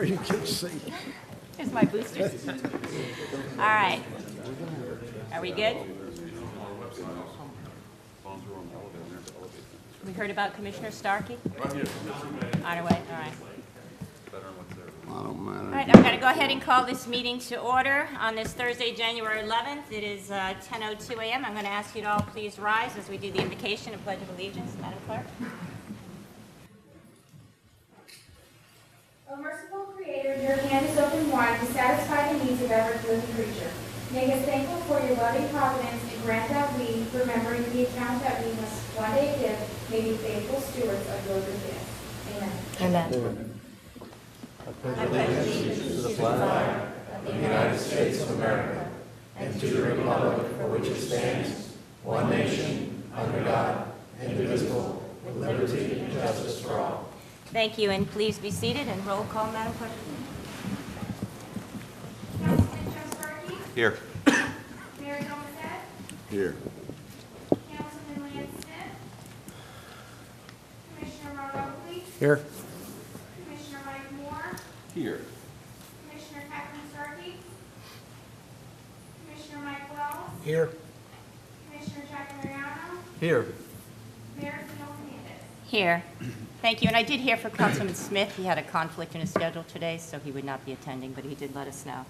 you can see. Here's my boosters. All right. Are we good? We heard about Commissioner Starkey? On our way, all right. I don't matter. All right, I'm going to go ahead and call this meeting to order on this Thursday, January 11th. It is 10:02 a.m. I'm going to ask you to all please rise as we do the invocation and pledge of allegiance. Madam Clerk. O merciful Creator, your hand is open wide to satisfy the needs of every living creature. Make us thankful for your loving providence and grant that we, remembering the account that we must one day give, may be faithful stewards of your good gifts. Amen. Amen. I pledge allegiance to the flag of the United States of America and to the republic for which it stands, one nation, under God, indivisible, with liberty and justice for all. Thank you, and please be seated and roll call, Madam Clerk. Councilman Joe Starkey? Here. Mayor Gomez? Here. Councilman Lance Smith? Commissioner Ron Oakley? Here. Commissioner Mike Moore? Here. Commissioner Catherine Starkey? Commissioner Mike Wells? Here. Commissioner Jack Mariano? Here. Mayor Phil Hernandez? Here. Thank you. And I did hear from Councilman Smith. He had a conflict in his schedule today, so he would not be attending, but he did let us know.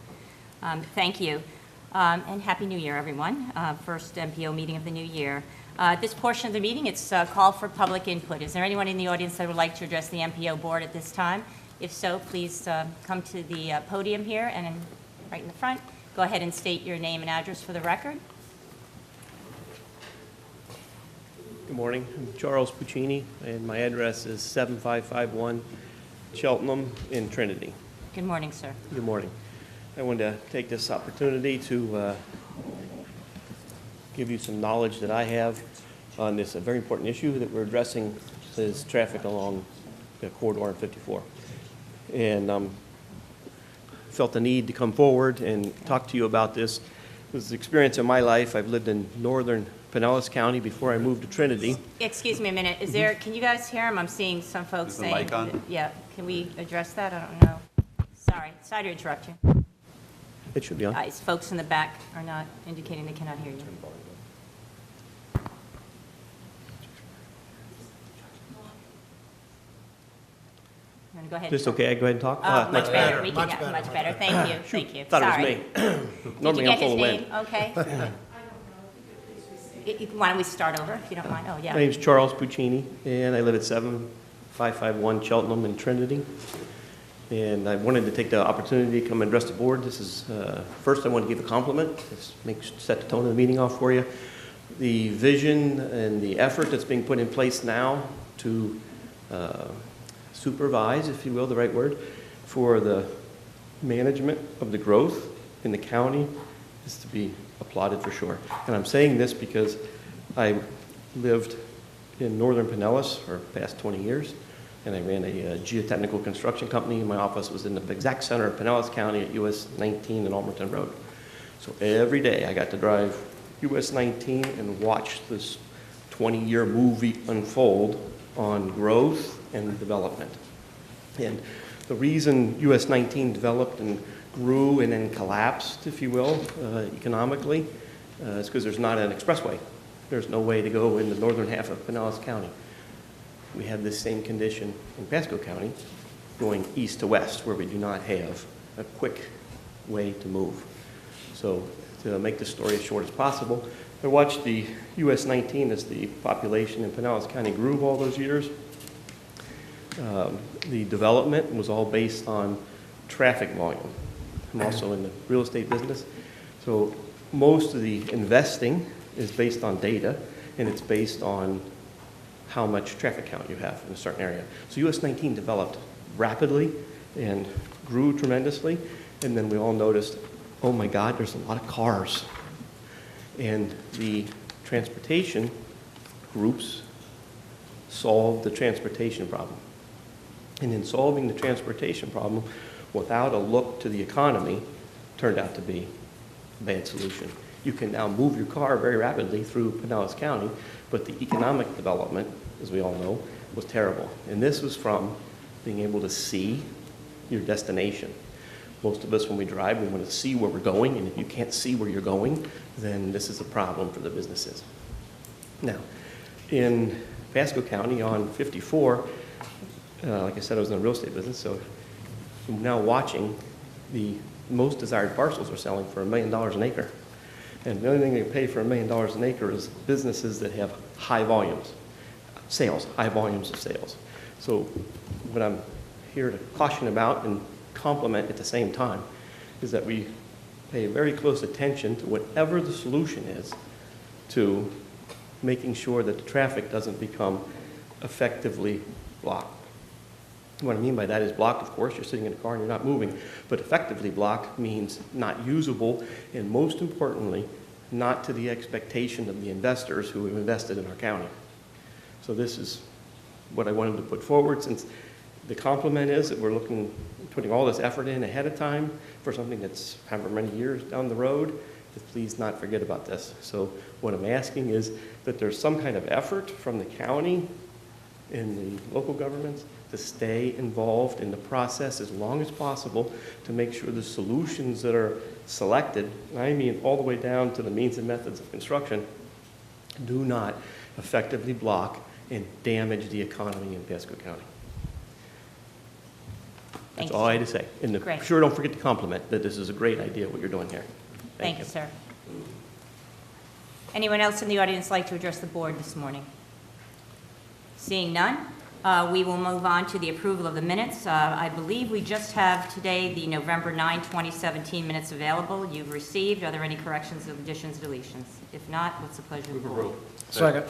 Thank you. And Happy New Year, everyone. First MPO meeting of the new year. This portion of the meeting, it's a call for public input. Is there anyone in the audience that would like to address the MPO board at this time? If so, please come to the podium here and right in the front. Go ahead and state your name and address for the record. Good morning. I'm Charles Puccini, and my address is 7551 Cheltenham in Trinity. Good morning, sir. Good morning. I wanted to take this opportunity to give you some knowledge that I have on this very important issue that we're addressing, is traffic along the corridor in 54. And felt the need to come forward and talk to you about this. This is the experience of my life. I've lived in northern Pinellas County before I moved to Trinity. Excuse me a minute. Is there? Can you guys hear him? I'm seeing some folks Is the saying. mic on? Yeah. Can we address that? I don't know. Sorry to interrupt you. It should be on. Folks in the back are not indicating they cannot hear you. You want to go ahead? Just and okay, I go ahead and talk? Much better. We can, Much yeah, better. much better. Thank you. Thank you. Thought Sorry. it was me. Did Normally you I'm get his full of name? wind. Okay. Why don't we start over, if you don't mind? Oh, My yeah. name's Charles Puccini, and I live at 7551 Cheltenham in Trinity. And I wanted to take the opportunity to come and address the board. This is, first I want to give a compliment. Set the tone of the meeting off for you. The vision and the effort that's being put in place now to supervise, if you will, the right word, for the management of the growth in the county is to be applauded for sure. And I'm saying this because I lived in northern Pinellas for the past 20 years, and I ran a geotechnical construction company. My office was in the exact center of Pinellas County at US 19 and Almerton Road. So every day I got to drive US 19 and watch this 20-year movie unfold on growth and development. And the reason US 19 developed and grew and then collapsed, if you will, economically, is because there's not an expressway. There's no way to go in the northern half of Pinellas County. We have this same condition in Pasco County, going east to west, where we do not have a quick way to move. So to make the story as short as possible, I watched the US 19 as the population in Pinellas County grew all those years. The development was all based on traffic volume. I'm also in the real estate business. So most of the investing is based on data, and it's based on how much traffic count you have in a certain area. So US 19 developed rapidly and grew tremendously, and then we all noticed, oh my God, there's a lot of cars. And the transportation groups solved the transportation problem. And in solving the transportation problem, without a look to the economy, turned out to be a bad solution. You can now move your car very rapidly through Pinellas County, but the economic development, as we all know, was terrible. And this was from being able to see your destination. Most of us, when we drive, we want to see where we're going, and if you can't see where you're going, then this is a problem for the businesses. Now, in Pasco County on 54, like I said, I was in the real estate business, so I'm now watching the most desired parcels are selling for $1 million an acre. And the only thing they pay for $1 million an acre is businesses that have high volumes, high volumes of sales. So what I'm here to caution about and compliment at the same time is that we pay very close attention to whatever the solution is to making sure that the traffic doesn't become effectively blocked. What I mean by that is blocked, of course, you're sitting in a car and you're not moving, but effectively blocked means not usable, and most importantly, not to the expectation of the investors who have invested in our county. So this is what I wanted to put forward, since the compliment is that we're putting all this effort in ahead of time for something that's however many years down the road, to please not forget about this. So what I'm asking is that there's some kind of effort from the county and the local governments to stay involved in the process as long as possible to make sure the solutions that are selected, and I mean all the way down to the means and methods of construction, do not effectively block and damage the economy in Pasco County. That's all I had to say. And Great. sure, don't forget to compliment that this is a great idea what you're doing here. Thank you, sir. Anyone else in the audience like to address the board this morning? Seeing none, we will move on to the approval of the minutes. I believe we just have today the November 9, 2017 minutes available. You've received. Are there any corrections, additions, deletions? If not, what's the pleasure of the board? Second.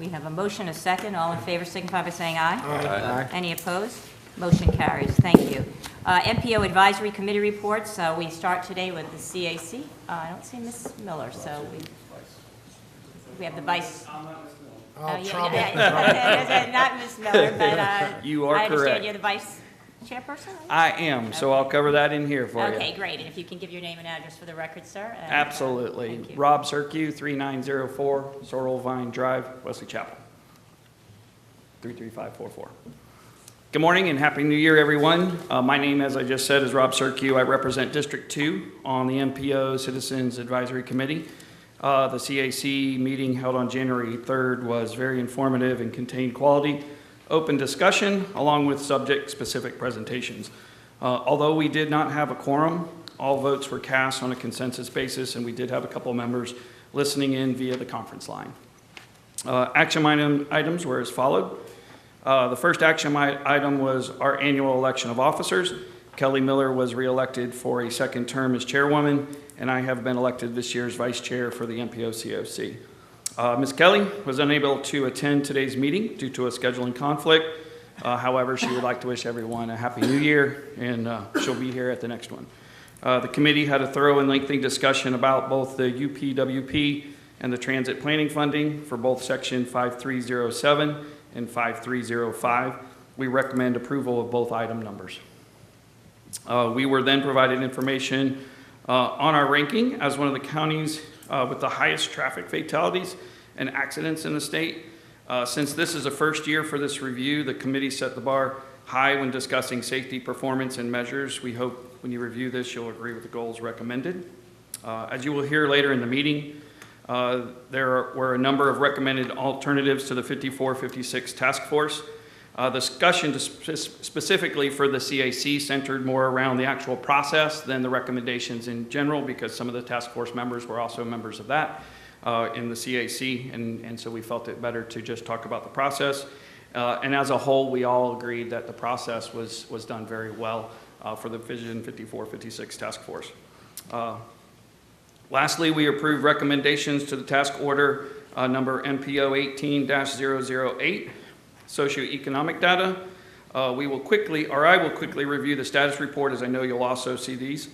We have a motion, a second. All in favor signify by saying aye. Aye. Any opposed? Motion carries. Thank you. MPO Advisory Committee reports. We start today with the CAC. I don't see Ms. Miller, so we have the vice. Oh, trouble. Not Ms. Miller, but You are I understand correct. you're the vice chairperson? I am, so I'll cover that in here for you. Okay, great. And if you can give your name and address for the record, sir? And, Absolutely. Thank you. Rob Cirque, 3904 Sorrel Vine Drive, Wesley Chapel, 33544. Good morning and Happy New Year, everyone. My name, as I just said, is Rob Cirque. I represent District 2 on the MPO Citizens Advisory Committee. The CAC meeting held on January 3rd was very informative and contained quality, open discussion, along with subject-specific presentations. Although we did not have a quorum, all votes were cast on a consensus basis, and we did have a couple of members listening in via the conference line. Action items were as followed. The first action item was our annual election of officers. Kelly Miller was reelected for a second term as chairwoman, and I have been elected this year's vice chair for the MPO COC. Ms. Kelly was unable to attend today's meeting due to a scheduling conflict. However, she would like to wish everyone a Happy New Year, and she'll be here at the next one. The committee had a thorough and lengthy discussion about both the UPWP and the transit planning funding for both Section 5307 and 5305. We recommend approval of both item numbers. We were then provided information on our ranking as one of the counties with the highest traffic fatalities and accidents in the state. Since this is the first year for this review, the committee set the bar high when discussing safety, performance, and measures. We hope when you review this, you'll agree with the goals recommended. As you will hear later in the meeting, there were a number of recommended alternatives to the 5456 task force. Discussion specifically for the CAC centered more around the actual process than the recommendations in general, because some of the task force members were also members of that in the CAC, and so we felt it better to just talk about the process. And as a whole, we all agreed that the process was done very well for the Vision 5456 task force. Lastly, we approved recommendations to the task order number MPO 18-008, socioeconomic data. I will quickly review the status report, as I know you'll also see these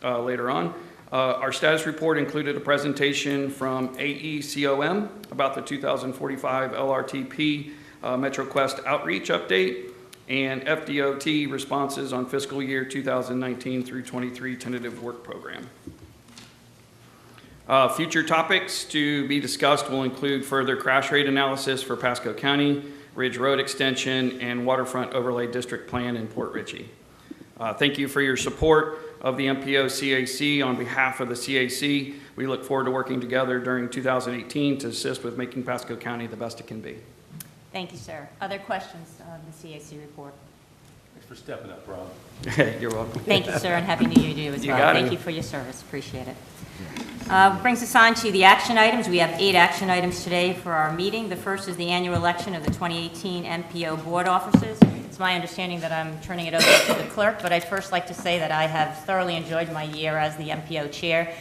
later on. Our status report included a presentation from AECOM about the 2045 LRTP MetroQuest outreach update and FDOT responses on fiscal year 2019 through 23 tentative work program. Future topics to be discussed will include further crash rate analysis for Pasco County, Ridge Road extension, and waterfront overlay district plan in Port Richey. Thank you for your support of the MPO CAC. On behalf of the CAC, we look forward to working together during 2018 to assist with making Pasco County the best it can be. Thank you, sir. Other questions on the CAC report? Thanks for stepping up, Rob. You're welcome. Thank you, sir, and Happy New Year to you as You well. got it. Thank you for your service. Appreciate it. Brings us on to the action items. We have 8 action items today for our meeting. The first is the annual election of the 2018 MPO board officers. It's my understanding that I'm turning it over to the clerk, but I'd first like to say that I have thoroughly enjoyed my year as the MPO chair,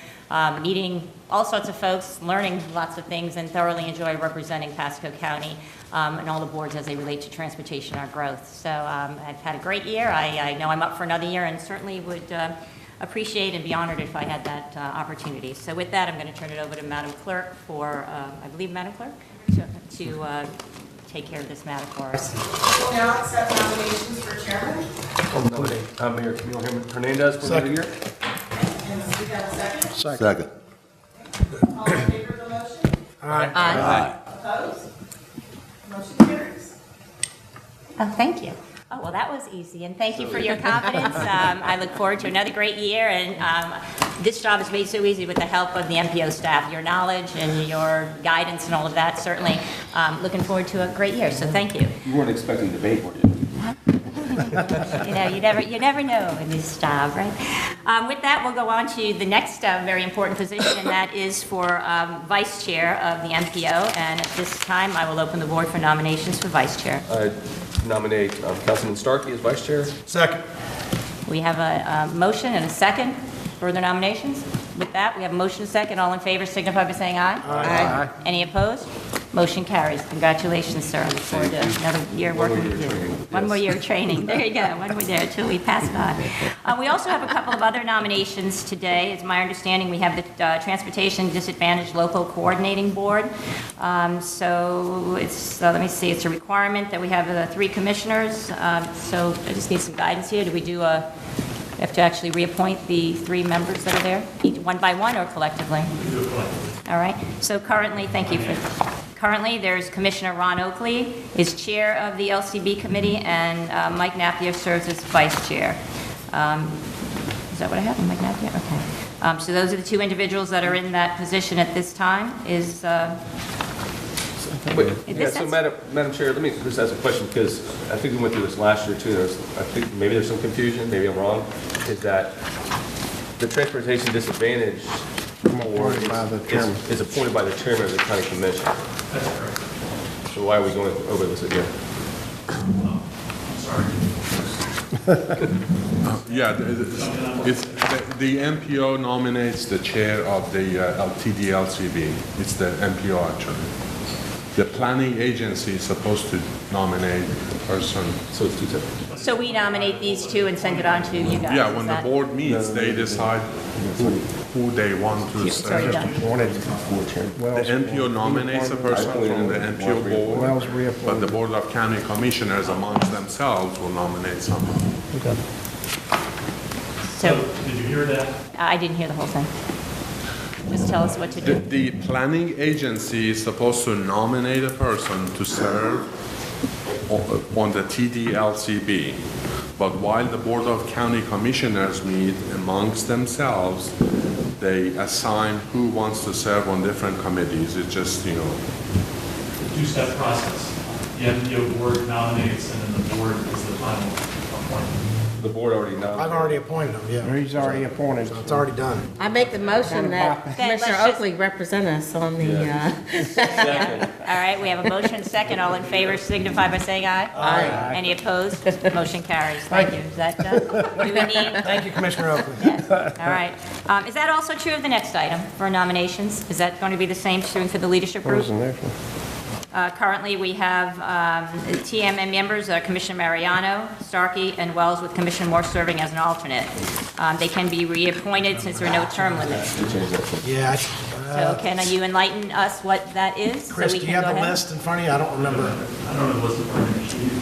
meeting all sorts of folks, learning lots of things, and thoroughly enjoy representing Pasco County and all the boards as they relate to transportation or growth. So I've had a great year. I know I'm up for another year and certainly would appreciate and be honored if I had that opportunity. So with that, I'm going to turn it over to Madam Clerk for, I believe, Madam Clerk, to take care of this matter for us. We'll now accept nominations for chairman. I'll nominate Mayor Camille Hernandez for another year. And we have a second. Second. All in favor of the motion? Aye. Opposed? Motion carries. Oh, thank you. Oh, well, that was easy, and thank you for your confidence. I look forward to another great year, and this job is made so easy with the help of the MPO staff. Your knowledge and your guidance and all of that, certainly looking forward to a great year, so thank you. You weren't expecting debate, were you? You never know in this job, right? With that, we'll go on to the next very important position, and that is for Vice Chair of the MPO, and at this time, I will open the board for nominations for Vice Chair. I nominate Councilman Starkey as vice chair. Second. We have a motion and a second. Further nominations? With that, we have a motion and a second. All in favor signify by saying aye. Aye. Any opposed? Motion carries. Congratulations, sir. I look forward to another year working with you. One more year of training. There you go. One more year until we pass it on. We also have a couple of other nominations today. It's my understanding we have the Transportation Disadvantaged Local Coordinating Board. So it's, let me see, it's a requirement that we have 3 commissioners. So I just need some guidance here. Do we do a... We have to actually reappoint the 3 members that are there, each one by one or collectively? All right. So currently, thank you for, currently there's Commissioner Ron Oakley is chair of the LCB committee, and Mike Napier serves as vice chair. Is that what I have, Mike Napier? Okay. So those are the 2 individuals that are in that position at this time. Is Wait, In yeah, this so sense? Madam Chair, let me just ask a question, because I think we went through this last year too. I think maybe there's some confusion, maybe I'm wrong, is that the Transportation Disadvantage Board is appointed by the chairman of the county commission. That's correct. So why are we going over this again? Yeah, the MPO nominates the chair of the TDLCB. It's the MPO actually. The planning agency is supposed to nominate the person. So it's 2 separate. so we nominate these 2 and send it on to you guys? Yeah, is when the that- board meets, they decide who they want to It's already serve. done. The MPO nominates a person from the MPO board, but the Board of County Commissioners amongst themselves will nominate someone. So Did you hear that? I didn't hear the whole thing. Just tell us what to do. The planning agency is supposed to nominate a person to serve on the TDLCB. But while the Board of County Commissioners meet amongst themselves, they assign who wants to serve on different committees. It's just, you know, Two-step process. The MPO board nominates, and then the board is the final appointment. The board already nominated. I've already appointed him, yeah. He's already appointed. So it's already done. I make the motion that Okay, let's Commissioner just- Oakley represent us on the, Second. All right, we have a motion and a second. All in favor signify by saying aye. Aye. Any opposed? Motion carries. Thank you. Is that done? Do we need? Thank you, Commissioner Oakley. Yes. All right. Is that also true of the next item for nominations? Is that going to be the same true for the leadership group? Currently, we have TMM members, Commissioner Mariano, Starkey, and Wells, with Commissioner Moore serving as an alternate. They can be reappointed since there are no term limits. Yeah, So can you enlighten us what that is? so Chris, we do can you have go the ahead? list in front of you? I don't remember. I don't know what's the point of the sheet.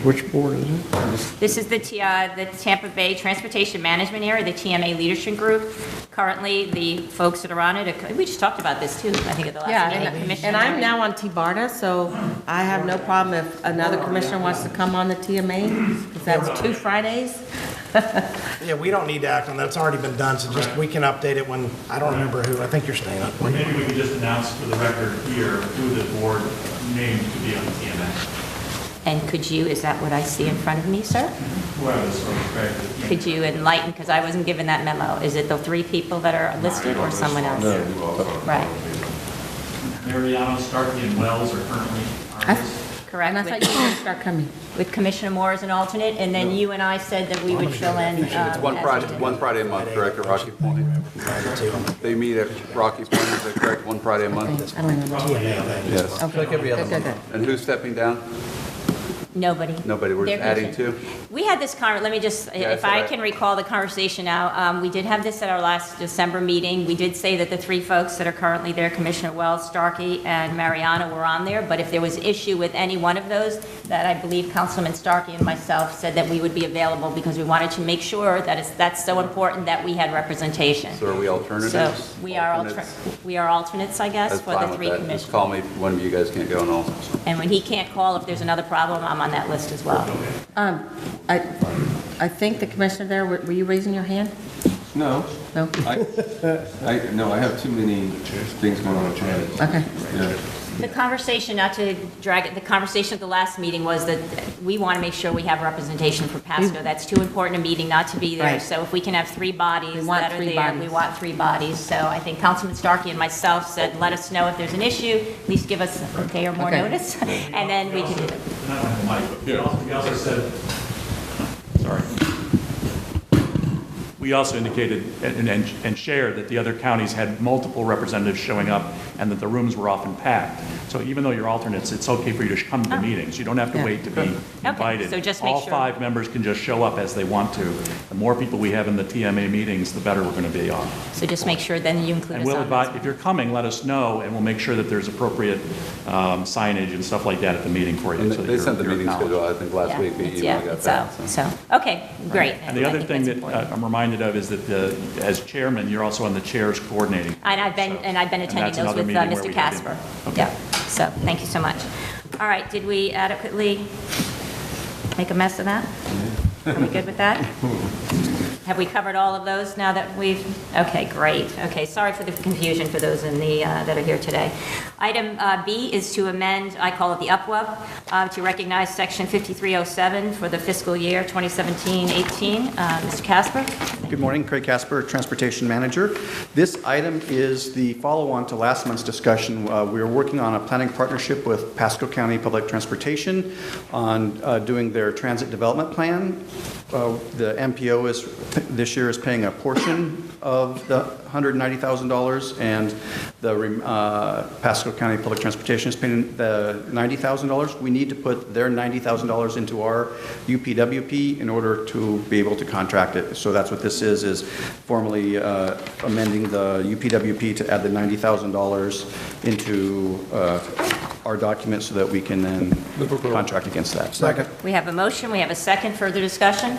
Which board is it? This is the Tampa Bay Transportation Management Area, the TMA Leadership Group. Currently, the folks that are on it, we just talked about this too, I think at the last yeah, meeting. and Commissioner I'm Mary- now on T-BARTA, so I have no problem if another commissioner wants to come on the TMA, because that's 2 Fridays. Yeah, we don't need to act on that. It's already been done, so just, we can update it when, I don't remember who. I think you're staying up. Or maybe we could just announce for the record here who the board named to be on the TMA. And could you, is that what I see in front of me, sir? Whoever is sort of correct. Could you enlighten, because I wasn't given that memo. Is it the 3 people that are listed or someone else? Right, Mariano, Starkey, and Wells are currently on this. correct. And I thought you were going to start coming. With Commissioner Moore as an alternate, and then you and I said that we would fill in. It's one Friday a month, correct, at Rocky Point? They meet at Rocky Point, is that correct, one Friday a month? I don't remember. Yes. Okay. Good. And who's stepping down? Nobody. Nobody, we're just They're adding good. 2? We had this let me just, Yeah, if that's all I right. can recall the conversation now, we did have this at our last December meeting. We did say that the 3 folks that are currently there, Commissioner Wells, Starkey, and Mariana, were on there, but if there was issue with any one of those, that I believe Councilman Starkey and myself said that we would be available because we wanted to make sure that that's so important that we had representation. So are we alternatives? So we are alternates, I guess, That's for the fine with 3 that. commissioners. Just call me if one of you guys can't go and all. And when he can't call, if there's another problem, I'm on that list as well. I think the commissioner there, were you raising your hand? No, No? I have too many things going on with Janet. Okay. Yeah. The conversation, not to drag it, the conversation at the last meeting was that we want to make sure we have representation for Pasco. That's too important a meeting not to be there. Right. So if we can have 3 bodies We want that are 3 there, bodies. we want 3 bodies. So I think Councilman Starkey and myself said, let us know if there's an issue, at least give us a day or more Okay. notice, and then we can do it. Not on the mic, but we also said, sorry. We also indicated and shared that the other counties had multiple representatives showing up and that the rooms were often packed. So even though you're alternates, it's okay for you to come to the meetings. You don't have to wait to be invited. so just make All sure- 5 members can just show up as they want to. The more people we have in the TMA meetings, the better we're going to be on. So just make sure then you include And us we'll on advise, this. if you're coming, let us know, and we'll make sure that there's appropriate signage and stuff like that at the meeting for you. And so that they sent the you're meeting acknowledged. schedule, I think, last Yeah, week, via it's- email, I yeah, got it's that. out. So, okay, great. And the I other think thing that's that important. I'm reminded of is that as chairman, you're also on the chairs coordinating. And I've been attending that's those another with meeting where Mr. we have Casper. input. Yeah, so, thank you so much. All right, did we adequately make a mess of that? Are we good with that? Have we covered all of those now that we've, okay, great. Okay, sorry for the confusion for those in the, that are here today. Item B is to amend, I call it the UPWUP, to recognize Section 5307 for the fiscal year 2017-18. Mr. Casper? Good morning, Craig Casper, Transportation Manager. This item is the follow-on to last month's discussion. We are working on a planning partnership with Pasco County Public Transportation on doing their transit development plan. The MPO this year is paying a portion of the $190,000, and the Pasco County Public Transportation is paying the $90,000. We need to put their $90,000 into our UPWP in order to be able to contract it. So that's what this is formally amending the UPWP to add the $90,000 into our document so that we can then contract against that. Second. We have a motion, we have a second. Further discussion?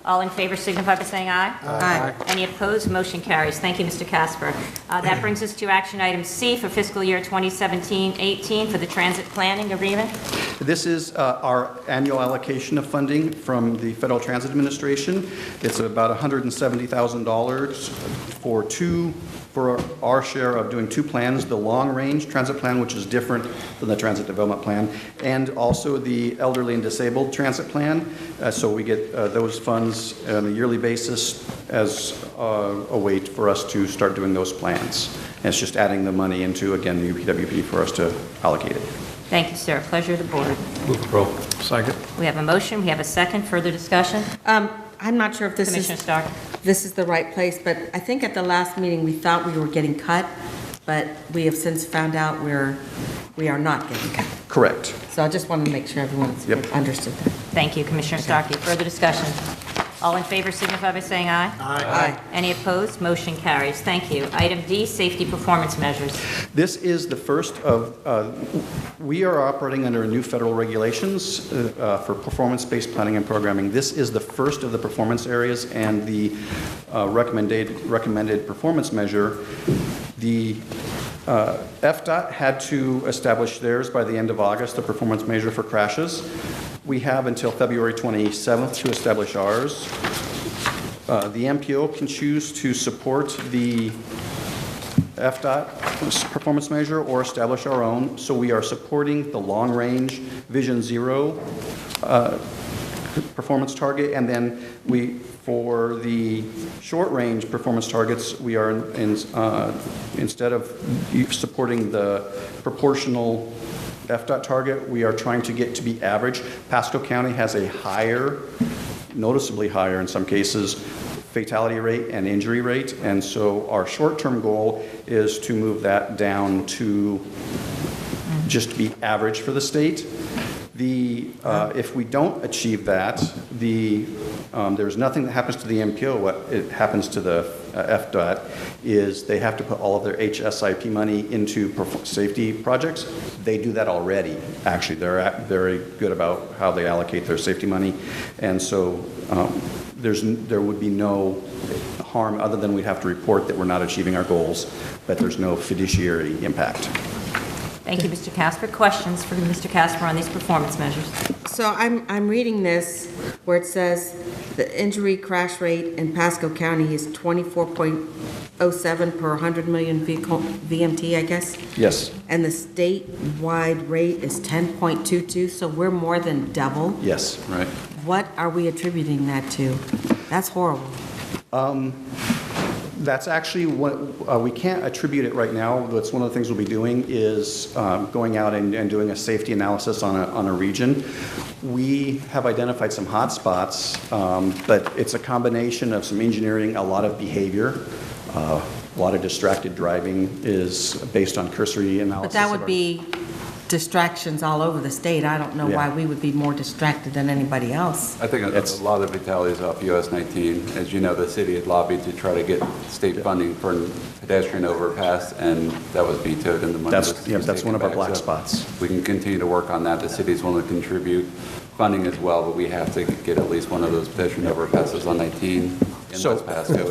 All in favor signify by saying aye. Aye. Any opposed? Motion carries. Thank you, Mr. Casper. That brings us to action item C for fiscal year 2017-18 for the transit planning agreement. This is our annual allocation of funding from the Federal Transit Administration. It's about $170,000 for our share of doing 2 plans, the long-range transit plan, which is different than the transit development plan, and also the elderly and disabled transit plan. So we get those funds on a yearly basis as a way for us to start doing those plans. And it's just adding the money into, again, the UPWP for us to allocate it. Thank you, sir. Pleasure of the board. Move approval. Second. We have a motion, we have a second. Further discussion? I'm not sure if Commissioner Stark? this is the right place, but I think at the last meeting, we thought we were getting cut, but we have since found out we are not getting cut. Correct. So I just wanted to make sure everyone's Yep. understood that. Thank you, Commissioner Starkey. Further discussion? All in favor signify by saying aye. Aye. Any opposed? Motion carries. Thank you. Item D, safety performance measures. This is the first of, we are operating under new federal regulations for performance-based planning and programming. This is the first of the performance areas and the recommended performance measure. The FDOT had to establish theirs by the end of August, a performance measure for crashes. We have until February 27th to establish ours. The MPO can choose to support the FDOT performance measure or establish our own. So we are supporting the long-range Vision Zero performance target, and then for the short-range performance targets, we are instead of supporting the proportional FDOT target, we are trying to get to be average. Pasco County has a higher, noticeably higher in some cases, fatality rate and injury rate, and so our short-term goal is to move that down to just be average for the state. If we don't achieve that, there's nothing that happens to the MPO. What it happens to the FDOT is they have to put all of their HSIP money into safety projects. They do that already. Actually, they're very good about how they allocate their safety money, and so there would be no harm other than we'd have to report that we're not achieving our goals, but there's no fiduciary impact. Thank you, Mr. Casper. Questions for Mr. Casper on these performance measures? So I'm reading this where it says the injury crash rate in Pasco County is 24.07 per 100 million vehicle VMT, I guess? Yes. And the statewide rate is 10.22, so we're more than double? Yes, right. What are we attributing that to? That's horrible. That's actually what we can't attribute it right now. That's one of the things we'll be doing is going out and doing a safety analysis on a region. We have identified some hot spots, but it's a combination of some engineering, a lot of behavior, a lot of distracted driving is based on cursory analysis. But that would be distractions all over the state. I don't know why we would be more distracted than anybody else. I think a lot of fatalities off US 19. As you know, the city had lobbied to try to get state funding for a pedestrian overpass, and that was vetoed in the money. That's one of our black spots. We can continue to work on that. The city's willing to contribute funding as well, but we have to get at least one of those pedestrian overpasses on 19 in West Pasco.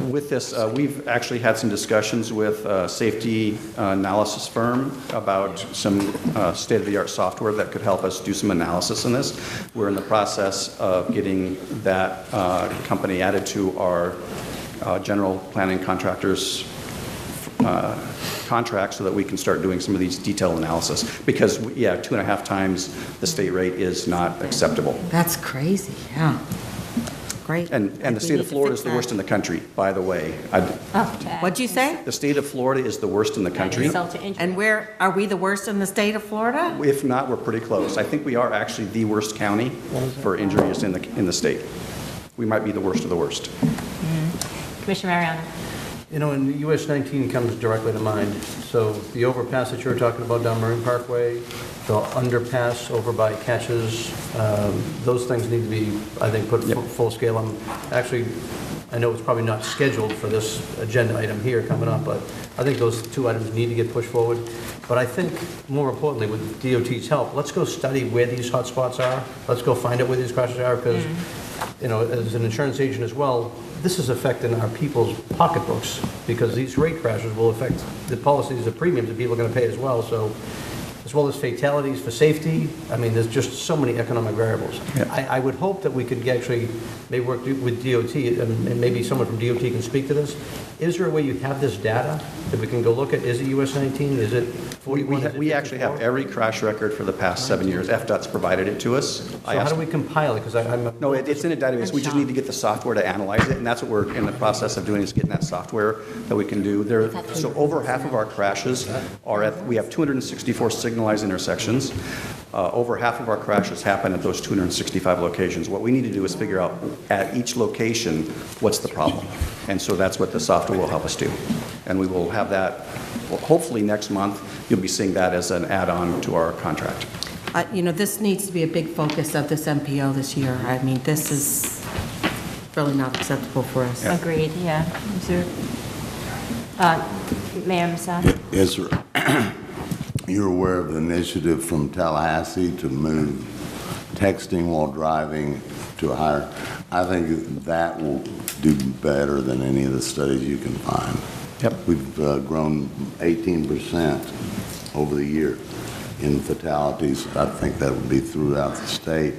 With this, we've actually had some discussions with a safety analysis firm about some state-of-the-art software that could help us do some analysis in this. We're in the process of getting that company added to our general planning contractors contract so that we can start doing some of these detailed analysis. Because, 2.5 times the state rate is not acceptable. That's crazy, yeah. Great. And the state of Florida is the worst in the country, by the way. What'd you say? The state of Florida is the worst in the country. And where, are we the worst in the state of Florida? If not, we're pretty close. I think we are actually the worst county for injuries in the state. We might be the worst of the worst. Commissioner Mariano. You know, and US 19 comes directly to mind. So the overpass that you were talking about down Marine Parkway, the underpass over by Catches, those things need to be, I think, put full scale. I know it's probably not scheduled for this agenda item here coming up, but I think those two items need to get pushed forward. But I think more importantly, with DOT's help, let's go study where these hot spots are. Let's go find out where these crashes are, because you know, as an insurance agent as well, this is affecting our people's pocketbooks, because these rate crashes will affect the policies, the premiums that people are going to pay as well. So, as well as fatalities for safety, I mean, there's just so many economic variables. I would hope that we could actually maybe work with DOT, and maybe someone from DOT can speak to this. Is there a way you have this data that we can go look at? Is it US 19? Is it 41? We actually have every crash record for the past 7 years. FDOT's provided it to us. So how do we compile it? Because No, it's in a database. We just need to get the software to analyze it, and that's what we're in the process of doing, is getting that software that we can do. So over half of our crashes are we have 264 signalized intersections. Over half of our crashes happen at those 265 locations. What we need to do is figure out at each location what's the problem. And so that's what the software will help us do. And we will have that, hopefully next month, you'll be seeing that as an add-on to our contract. You know, this needs to be a big focus of this MPO this year. I mean, this is really not acceptable for us. Yeah. Agreed, yeah. Sir. Mayor Masad? Yes, sir. You're aware of the initiative from Tallahassee to move texting while driving to a higher. I think that will do better than any of the studies you can find. Yep. We've grown 18% over the year in fatalities. I think that would be throughout the state.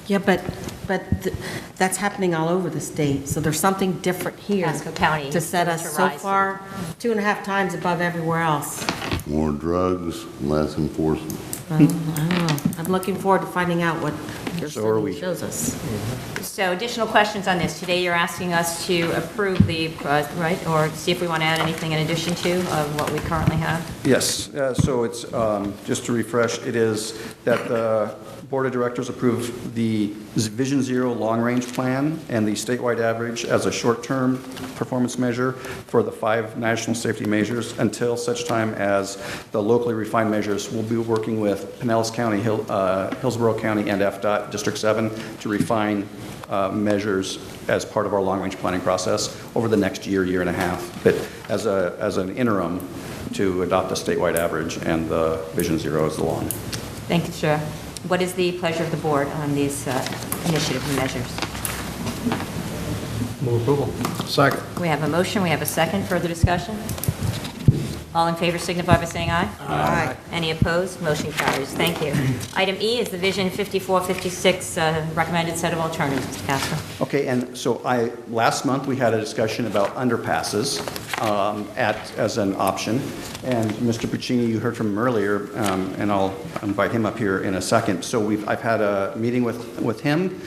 Yeah, but that's happening all over the state, so there's something different here. Pasco County To set us so motorized. far, 2.5 times above everywhere else. More drugs, less enforcement. I don't know. I'm looking forward to finding out what your So are we. study shows us. So additional questions on this. Today, you're asking us to approve the, right, or see if we want to add anything in addition to what we currently have? Yes, so it's, just to refresh, it is that the Board of Directors approve the Vision Zero long-range plan and the statewide average as a short-term performance measure for the 5 national safety measures until such time as the locally refined measures. We'll be working with Pinellas County, Hillsborough County, and FDOT District 7 to refine measures as part of our long-range planning process over the next year, year and a half, but as an interim to adopt a statewide average and the Vision Zero as the long. Thank you, sir. What is the pleasure of the board on these initiatives and measures? Move approval. Second. We have a motion, we have a second. Further discussion? All in favor signify by saying aye. Aye. Any opposed? Motion carries. Thank you. Item E is the Vision 5456 recommended set of alternatives. Mr. Pasco. Okay, and so last month, we had a discussion about underpasses as an option. And Mr. Puccini, you heard from him earlier, and I'll invite him up here in a second. So I've had a meeting with him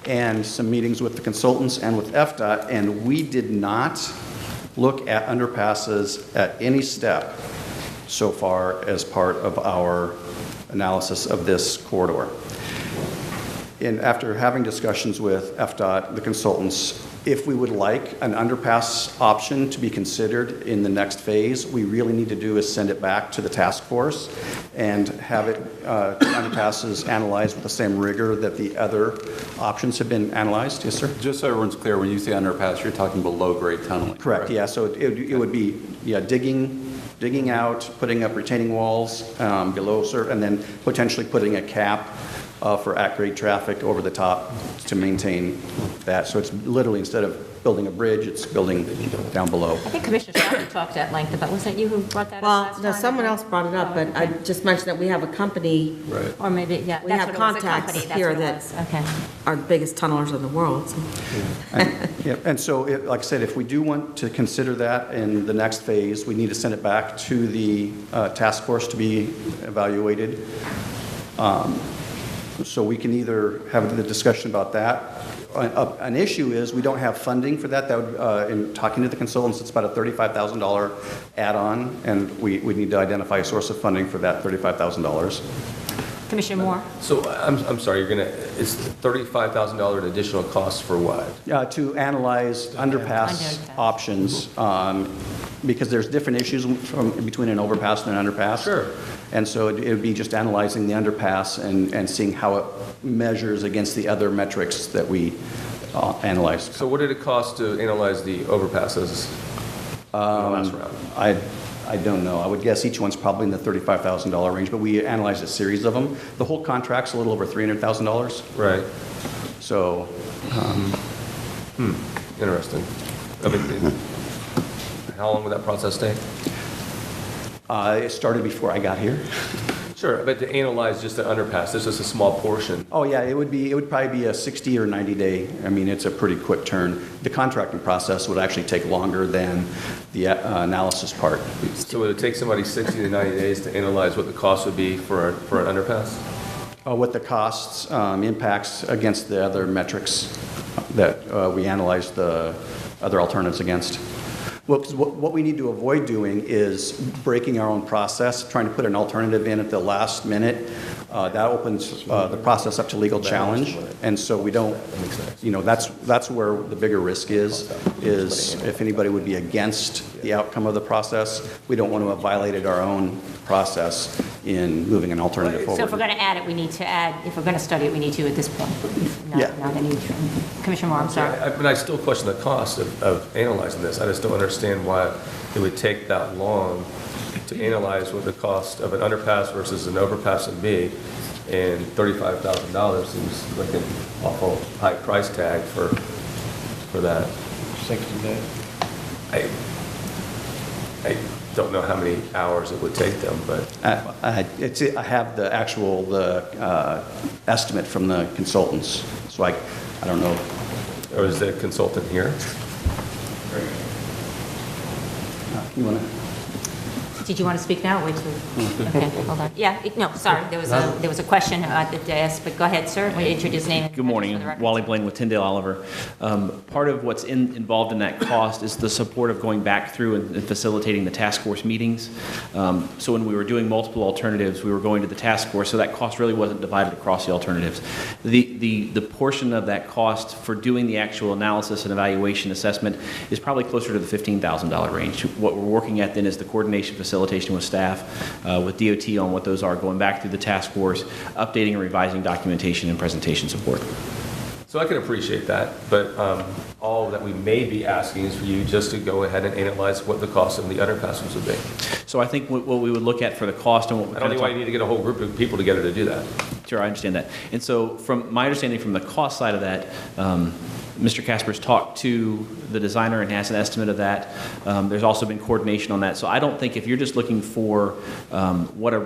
and some meetings with the consultants and with FDOT, and we did not look at underpasses at any step so far as part of our analysis of this corridor. And after having discussions with FDOT, the consultants, if we would like an underpass option to be considered in the next phase, we really need to do is send it back to the task force and have it, underpasses analyzed with the same rigor that the other options have been analyzed. Yes, sir? Just so everyone's clear, when you say underpass, you're talking below-grade tunneling. Correct, yeah, so it would be, digging out, putting up retaining walls below, and then potentially putting a cap for at-grade traffic over the top to maintain that. So it's literally, instead of building a bridge, it's building down below. I think Commissioner Shelby talked at length about, wasn't it you who brought that up Well, last no, time? someone else brought it up, but I just mentioned that we have a company, Or maybe, yeah. we that's have what it was, a contacts company, that's here what it that was. Okay. are the biggest tunnelers in the world. So. And so, like I said, if we do want to consider that in the next phase, we need to send it back to the task force to be evaluated. So we can either have the discussion about that. An issue is we don't have funding for that. That would, in talking to the consultants, it's about a $35,000 add-on, and we need to identify a source of funding for that $35,000. Commissioner Moore? So I'm sorry, it's $35,000 in additional costs for what? To analyze underpass options, because there's different issues between an overpass and an underpass. Sure. And so it would be just analyzing the underpass and seeing how it measures against the other metrics that we analyzed. So what did it cost to analyze the overpasses in the last round? I don't know. I would guess each one's probably in the $35,000 range, but we analyzed a series of them. The whole contract's a little over $300,000. Right. So, Interesting. I mean, how long would that process take? it started before I got here. Sure, but to analyze just the underpass, this is a small portion. Oh, yeah, it would probably be a 60 or 90 day. I mean, it's a pretty quick turn. The contracting process would actually take longer than the analysis part. So would it take somebody 60 to 90 days to analyze what the cost would be for an underpass? What the costs, impacts against the other metrics that we analyzed the other alternatives against. Well, 'cause what we need to avoid doing is breaking our own process, trying to put an alternative in at the last minute. That opens the process up to legal challenge, and so we don't, that's where the bigger risk is if anybody would be against the outcome of the process, we don't want to have violated our own process in moving an alternative forward. So if we're going to add it, we need to add, if we're going to study it, we need to at this point. Yeah. Not any, Commissioner Moore, I'm sorry. But I still question the cost of analyzing this. I just don't understand why it would take that long to analyze what the cost of an underpass versus an overpass would be, and $35,000 seems like an awful high price tag for that. 60 days. I don't know how many hours it would take them, but I have the actual estimate from the consultants, so I don't know. Or is the consultant here? You want to? Did you want to speak now? Wait till, okay, hold on. Yeah, no, sorry, there was a question at the desk, but go ahead, sir. Will you introduce your name? and Good morning, address for the record? Wally Blaine with Tyndale Oliver. Part of what's involved in that cost is the support of going back through and facilitating the task force meetings. So when we were doing multiple alternatives, we were going to the task force, so that cost really wasn't divided across the alternatives. The portion of that cost for doing the actual analysis and evaluation assessment is probably closer to the $15,000 range. What we're working at then is the coordination facilitation with staff, with DOT on what those are, going back through the task force, updating and revising documentation and presentation support. So I can appreciate that, but all that we may be asking is for you just to go ahead and analyze what the cost of the underpasses would be. So I think what we would look at for the cost and what I don't know why you need to get a whole group of people together to do that. Sure, I understand that. And so from my understanding from the cost side of that, Mr. Casper's talked to the designer and has an estimate of that. There's also been coordination on that. So I don't think if you're just looking for what a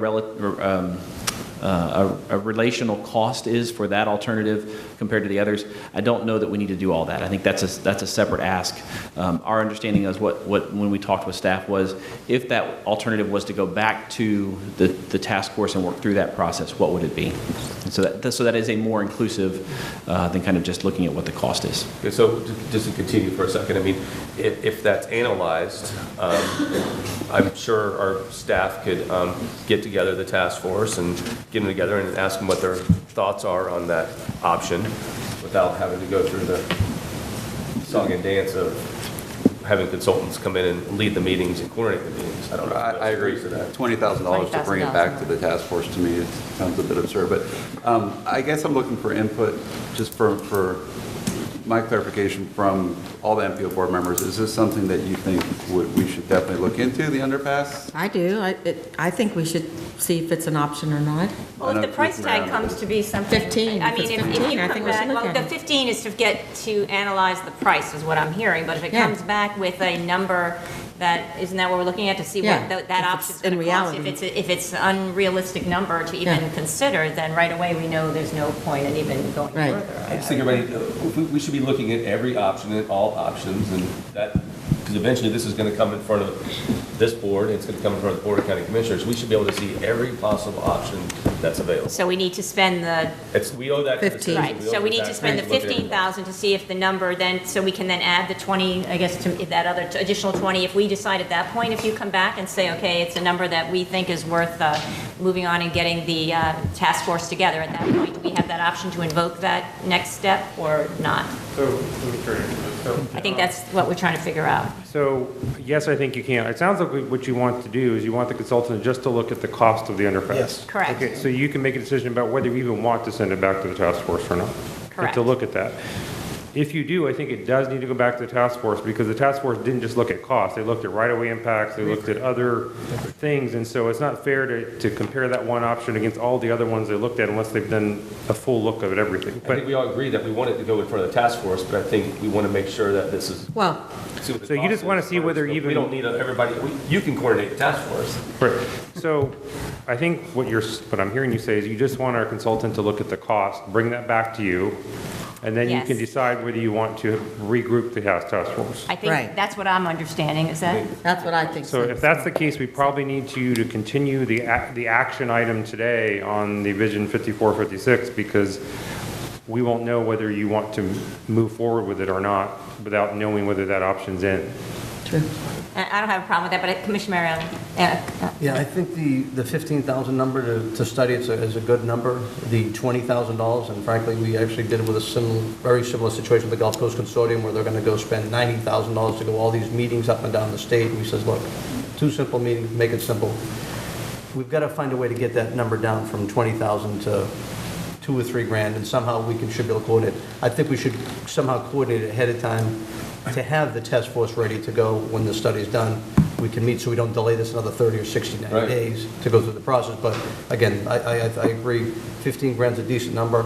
relational cost is for that alternative compared to the others, I don't know that we need to do all that. I think that's a separate ask. Our understanding is what when we talked with staff was if that alternative was to go back to the task force and work through that process, what would it be? And so that is a more inclusive than kind of just looking at what the cost is. Okay, so just to continue for a second, I mean, if that's analyzed, I'm sure our staff could get together the task force and get them together and ask them what their thoughts are on that option without having to go through the song and dance of having consultants come in and lead the meetings and coordinate the meetings. I don't know. I agree with that. $20,000 to bring it back to the task force, to me, it sounds a bit absurd. But I guess I'm looking for input just for my clarification from all the MPO board members. Is this something that you think we should definitely look into, the underpass? I do. I think we should see if it's an option or not. Well, if the price tag comes to be something. 15. I mean, if you I come think we should back, look well, at the it. 15 is to get to analyze the price is what I'm hearing. But if it Yeah. comes back with a number isn't that what we're looking at to see Yeah. what that If option's it's in going to cost? reality. If it's an unrealistic number to even Yeah. consider, then right away we know there's no point in even going Right. further. I just think we should be looking at every option and all options, and that, because eventually this is going to come in front of this board, and it's going to come in front of the Board of County Commissioners. We should be able to see every possible option that's available. So we need to spend We owe that to the 15. citizens. right, so owe we the need to spend the taxpayers to look at it. 15,000 to see if the number then, so we can then add the 20, I guess, to that other additional 20. If we decide at that point, if you come back and say, okay, it's a number that we think is worth moving on and getting the task force together, at that point, do we have that option to invoke that next step or not? So, let me turn it. I think that's what we're trying to figure out. So, yes, I think you can. It sounds like what you want to do is you want the consultant just to look at the cost of the underpass. Yes. Correct. Okay, so you can make a decision about whether you even want to send it back to the task force or not. Correct. To look at that. If you do, I think it does need to go back to the task force because the task force didn't just look at cost. They looked at right-of-way impacts, they looked at other things, and so it's not fair to compare that one option against all the other ones they looked at unless they've done a full look of it, everything. I think we all agree that we want it to go in front of the task force, but I think we want to make sure that this is. Well, see what the So you cost just wanna is see first, whether but even- We don't need everybody, you can coordinate the task force. Right. So I think what I'm hearing you say is you just want our consultant to look at the cost, bring that back to you, and then you Yes. can decide whether you want to regroup the task force. I think Right. that's what I'm understanding, is that? that's what I think. So if that's the case, we probably need you to continue the action item today on the Vision 5456 because we won't know whether you want to move forward with it or not without knowing whether that option's in. True. I don't have a problem with that, but Commissioner Mariano. Yeah, I think the 15,000 number to study is a good number. The $20,000, and frankly, we actually did it with a very similar situation with the Gulf Coast Consortium where they're going to go spend $90,000 to go all these meetings up and down the state. And he says, look, 2 simple meetings, make it simple. We've got to find a way to get that number down from 20,000 to 2 or 3 grand, and somehow we should be able to coordinate. I think we should somehow coordinate ahead of time to have the task force ready to go when the study's done. We can meet so we don't delay this another 30 or 60, 90 Right. days to go through the process. But again, I agree, 15 grand's a decent number.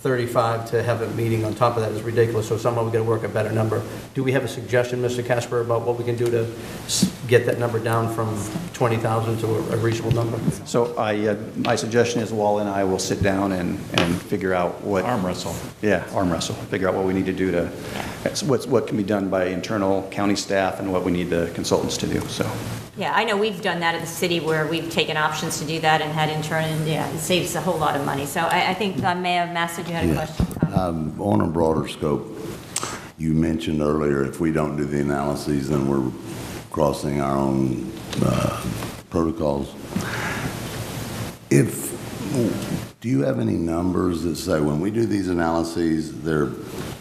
35 to have a meeting on top of that is ridiculous, so somehow we got to work a better number. Do we have a suggestion, Mr. Casper, about what we can do to get that number down from 20,000 to a reasonable number? So my suggestion is Wally and I will sit down and figure out what. Arm wrestle. Yeah, arm wrestle, figure out what we need to do to, what can be done by internal county staff and what we need the consultants to do, so. Yeah, I know we've done that at the city where we've taken options to do that and had intern, yeah, it saves a whole lot of money. So I think Mayor Massa, you had a question? On a broader scope, you mentioned earlier, if we don't do the analyses, then we're crossing our own protocols. Do you have any numbers that say when we do these analyses, they're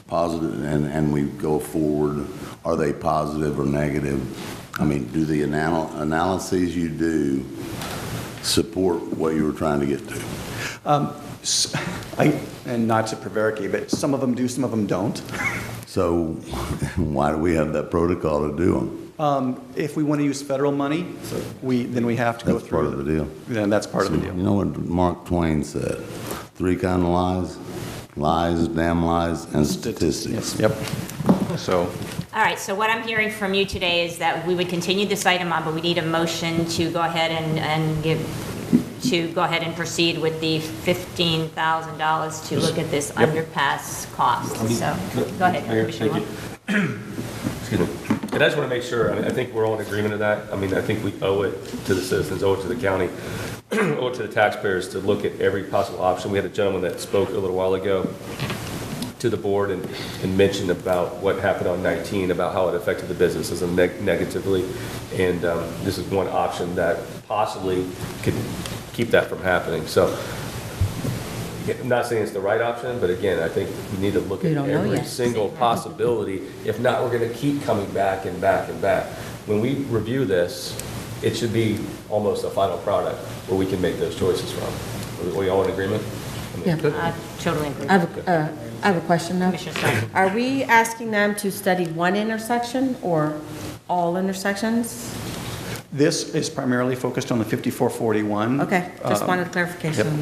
positive and we go forward, are they positive or negative? I mean, do the analyses you do support what you were trying to get to? And not to prevaricate, but some of them do, some of them don't. So why do we have that protocol to do them? If we want to use federal money, then we have to go through. That's part of the deal. Then that's part of the deal. You know what Mark Twain said? 3 kind of lies: lies, damn lies, and statistics. Yep. So. All right, so what I'm hearing from you today is that we would continue this item on, but we need a motion to go ahead and proceed with the $15,000 to look at this underpass cost. So, go ahead, Commissioner Wong. Excuse me. And I just want to make sure, I think we're all in agreement of that. I mean, I think we owe it to the citizens, owe it to the county, owe it to the taxpayers to look at every possible option. We had a gentleman that spoke a little while ago to the board and mentioned about what happened on 19, about how it affected the businesses negatively. And this is one option that possibly could keep that from happening. So I'm not saying it's the right option, but again, I think we need to look at every single possibility. If not, we're going to keep coming back and back and back. When we review this, it should be almost a final product where we can make those choices from. Are we all in agreement? Yeah. I totally agree. I have a question though. Commissioner Stein. Are we asking them to study one intersection or all intersections? This is primarily focused on the 5441. Okay, just wanted clarification on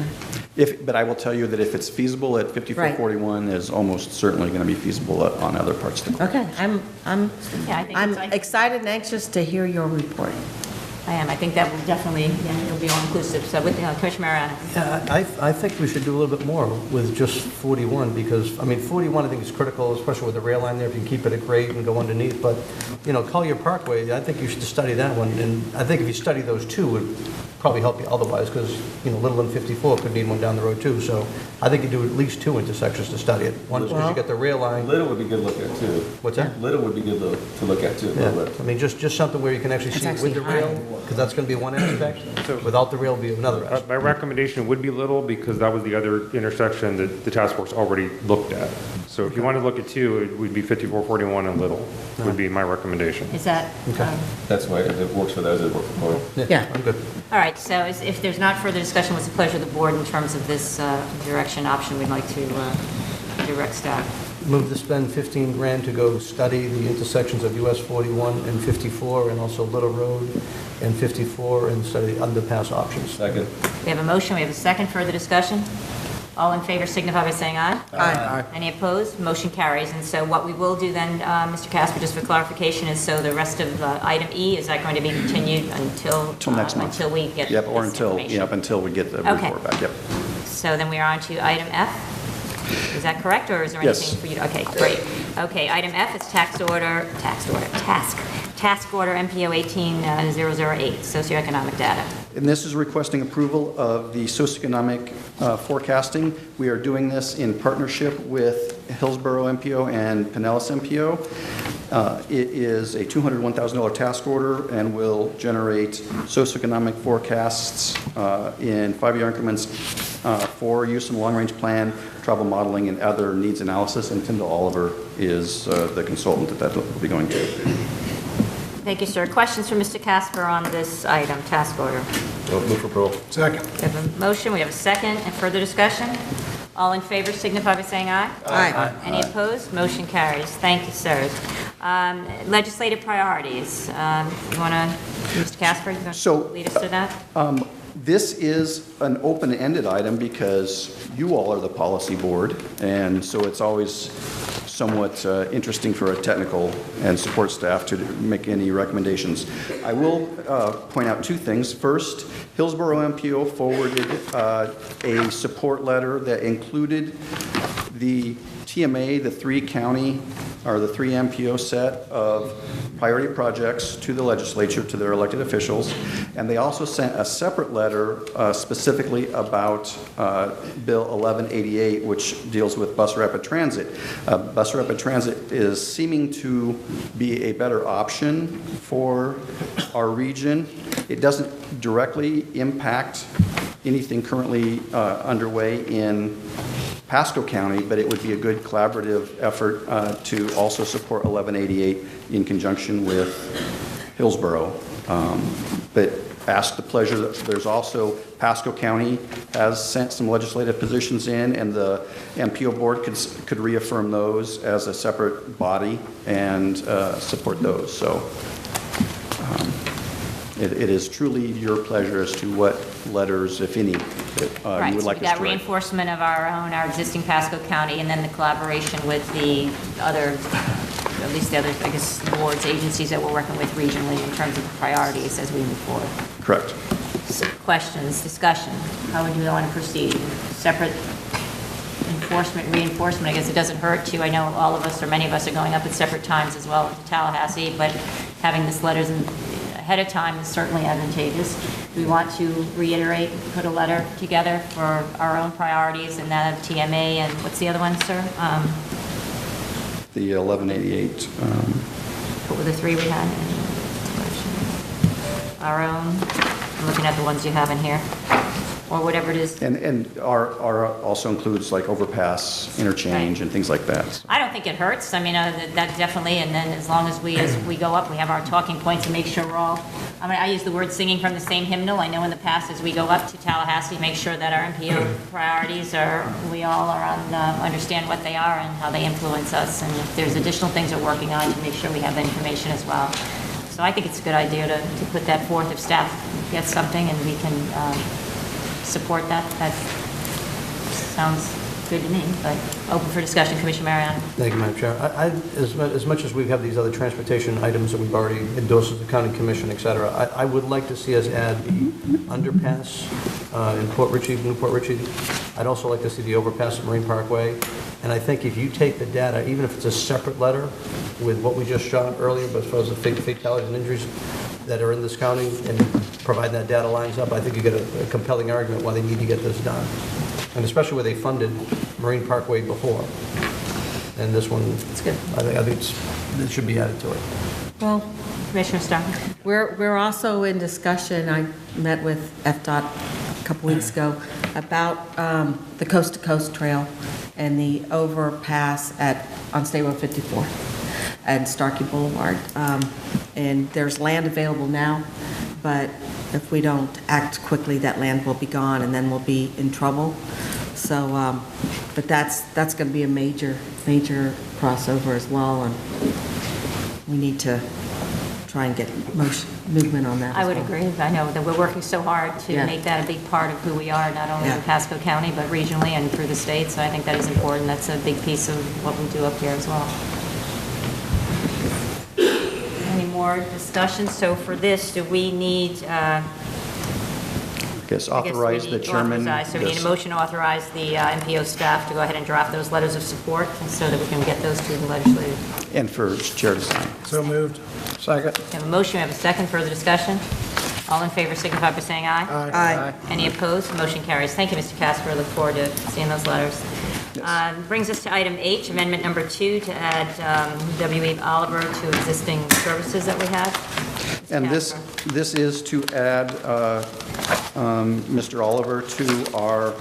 that. But I will tell you that if it's feasible at 5441, is almost certainly going to be feasible on other parts of the Okay, I'm it's excited and anxious to hear your report. I am. I think that will definitely, it'll be all inclusive. So with Commissioner Mariano. Yeah, I think we should do a little bit more with just 41 because, I mean, 41 I think is critical, especially with the rail line there, if you can keep it at grade and go underneath. But, Collier Parkway, I think you should study that one. And I think if you study those two, it would probably help you otherwise because, Little and 54 could need one down the road too. So I think you do at least 2 intersections to study it. One, because you get the rail line. Little would be good to look at too. What's that? Little would be good to look at too. Yeah. I mean, just something where you can actually see it with the rail, because that's going to be one aspect. Without the rail, will be another aspect. My recommendation would be Little because that was the other intersection that the task force already looked at. So if you want to look at 2, it would be 5441 and Little would be my recommendation. Is that? That's why if it works for those, it works for me. Yeah. I'm good. All right, so if there's not further discussion, what's the pleasure of the board in terms of this direction option we'd like to direct staff? Move to spend 15 grand to go study the intersections of US 41 and 54 and also Little Road and 54 and study the underpass options. Second. We have a motion, we have a second, further discussion? All in favor signify by saying aye. Aye. Any opposed? Motion carries. And so what we will do then, Mr. Casper, just for clarification, is so the rest of item E, is that going to be continued until next month. Until we get Yep, or this until we get the report back. Yep. So then we are on to item F. Is that correct, or is there anything for you? Okay, great. Okay, item F is task order MPO 18008, socioeconomic data. And this is requesting approval of the socioeconomic forecasting. We are doing this in partnership with Hillsborough MPO and Pinellas MPO. It is a $201,000 task order and will generate socioeconomic forecasts in 5-year increments for use in the long-range plan, travel modeling, and other needs analysis. And Tyndall Oliver is the consultant that will be going to. Thank you, sir. Questions for Mr. Casper on this item, task order? Move for approval. Second. We have a motion, we have a second, and further discussion? All in favor signify by saying aye. Aye. Any opposed? Motion carries. Thank you, sirs. Legislative priorities. You want to, Mr. Casper, you want to lead us to that? This is an open-ended item because you all are the policy board, and so it's always somewhat interesting for a technical and support staff to make any recommendations. I will point out two things. First, Hillsborough MPO forwarded a support letter that included the TMA, the three MPO set of priority projects to the legislature, to their elected officials, and they also sent a separate letter specifically about Bill 1188, which deals with bus rapid transit. Bus rapid transit is seeming to be a better option for our region. It doesn't directly impact anything currently underway in Pasco County, but it would be a good collaborative effort to also support 1188 in conjunction with Hillsborough. But ask the pleasure, there's also Pasco County has sent some legislative positions in, and the MPO board could reaffirm those as a separate body and support those. So it is truly your pleasure as to what letters, if any, that you would like us to write. That reinforcement of our existing Pasco County, and then the collaboration with the other, at least the other, I guess, boards, agencies that we're working with regionally in terms of the priorities as we move forward. Correct. So, questions, discussion, how would you want to proceed? Separate enforcement, reinforcement, I guess it doesn't hurt to, I know all of us or many of us are going up at separate times as well to Tallahassee, but having this letters ahead of time is certainly advantageous. We want to reiterate, put a letter together for our own priorities and that of TMA, and what's the other one, sir? The 1188. What were the three we had? Our own, I'm looking at the ones you have in here, or whatever it is. And our also includes like overpass, interchange, and things like that. I don't think it hurts. I mean, that definitely, and then as long as we go up, we have our talking points and make sure we're all, I mean, I use the word singing from the same hymnal. I know in the past, as we go up to Tallahassee, make sure that our MPO priorities we all are on, understand what they are and how they influence us. And if there's additional things we're working on, to make sure we have information as well. So I think it's a good idea to put that forth if staff gets something and we can support that. That sounds good to me, but open for discussion. Commissioner Mariano. Thank you, Madam Chair. As much as we have these other transportation items that we've already endorsed with the county commission, et cetera, I would like to see us add the underpass in Port Richey, Newport Richey. I'd also like to see the overpass at Marine Parkway. And I think if you take the data, even if it's a separate letter with what we just shot earlier, but as far as the fatalities and injuries that are in this county, and provide that data lines up, I think you get a compelling argument why they need to get this done. And especially where they funded Marine Parkway before. And this one, it's good. I think it should be added to it. Well, Commissioner Starr. we're also in discussion. I met with FDOT a couple weeks ago about the Coast to Coast Trail and the overpass on State Road 54 and Starkey Boulevard. And there's land available now, but if we don't act quickly, that land will be gone, and then we'll be in trouble. So, but that's going to be a major crossover as well, and we need to try and get movement on that. I would agree. I know that we're working so hard to make that a big part of who we are, not only in Pasco County, but regionally and through the state. So I think that is important. That's a big piece of what we do up here as well. Any more discussion? So for this, do we need... I guess authorize the chairman. So we need a motion to authorize the MPO staff to go ahead and draft those letters of support, and so that we can get those to the legislature. And for chair to sign. So moved. Second. We have a motion, we have a second. Further discussion? All in favor signify by saying aye. Aye. Any opposed? Motion carries. Thank you, Mr. Casper. I look forward to seeing those letters. Brings us to item H, amendment number 2, to add W.E. Oliver to existing services that we have. And this is to add Mr. Oliver to our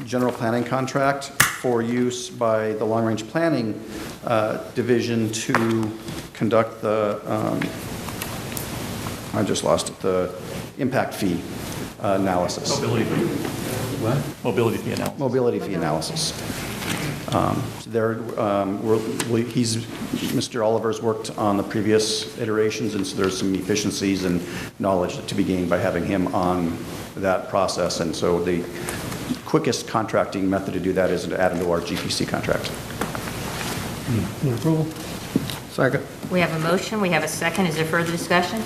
general planning contract for use by the Long Range Planning Division to conduct the, I just lost it, the impact fee analysis. Mobility fee. What? Mobility fee analysis. Mobility fee analysis. Mr. Oliver's worked on the previous iterations, and so there's some efficiencies and knowledge to be gained by having him on that process. And so the quickest contracting method to do that is to add into our GPC contract. Move approval. Second. We have a motion, we have a second. Is there further discussion?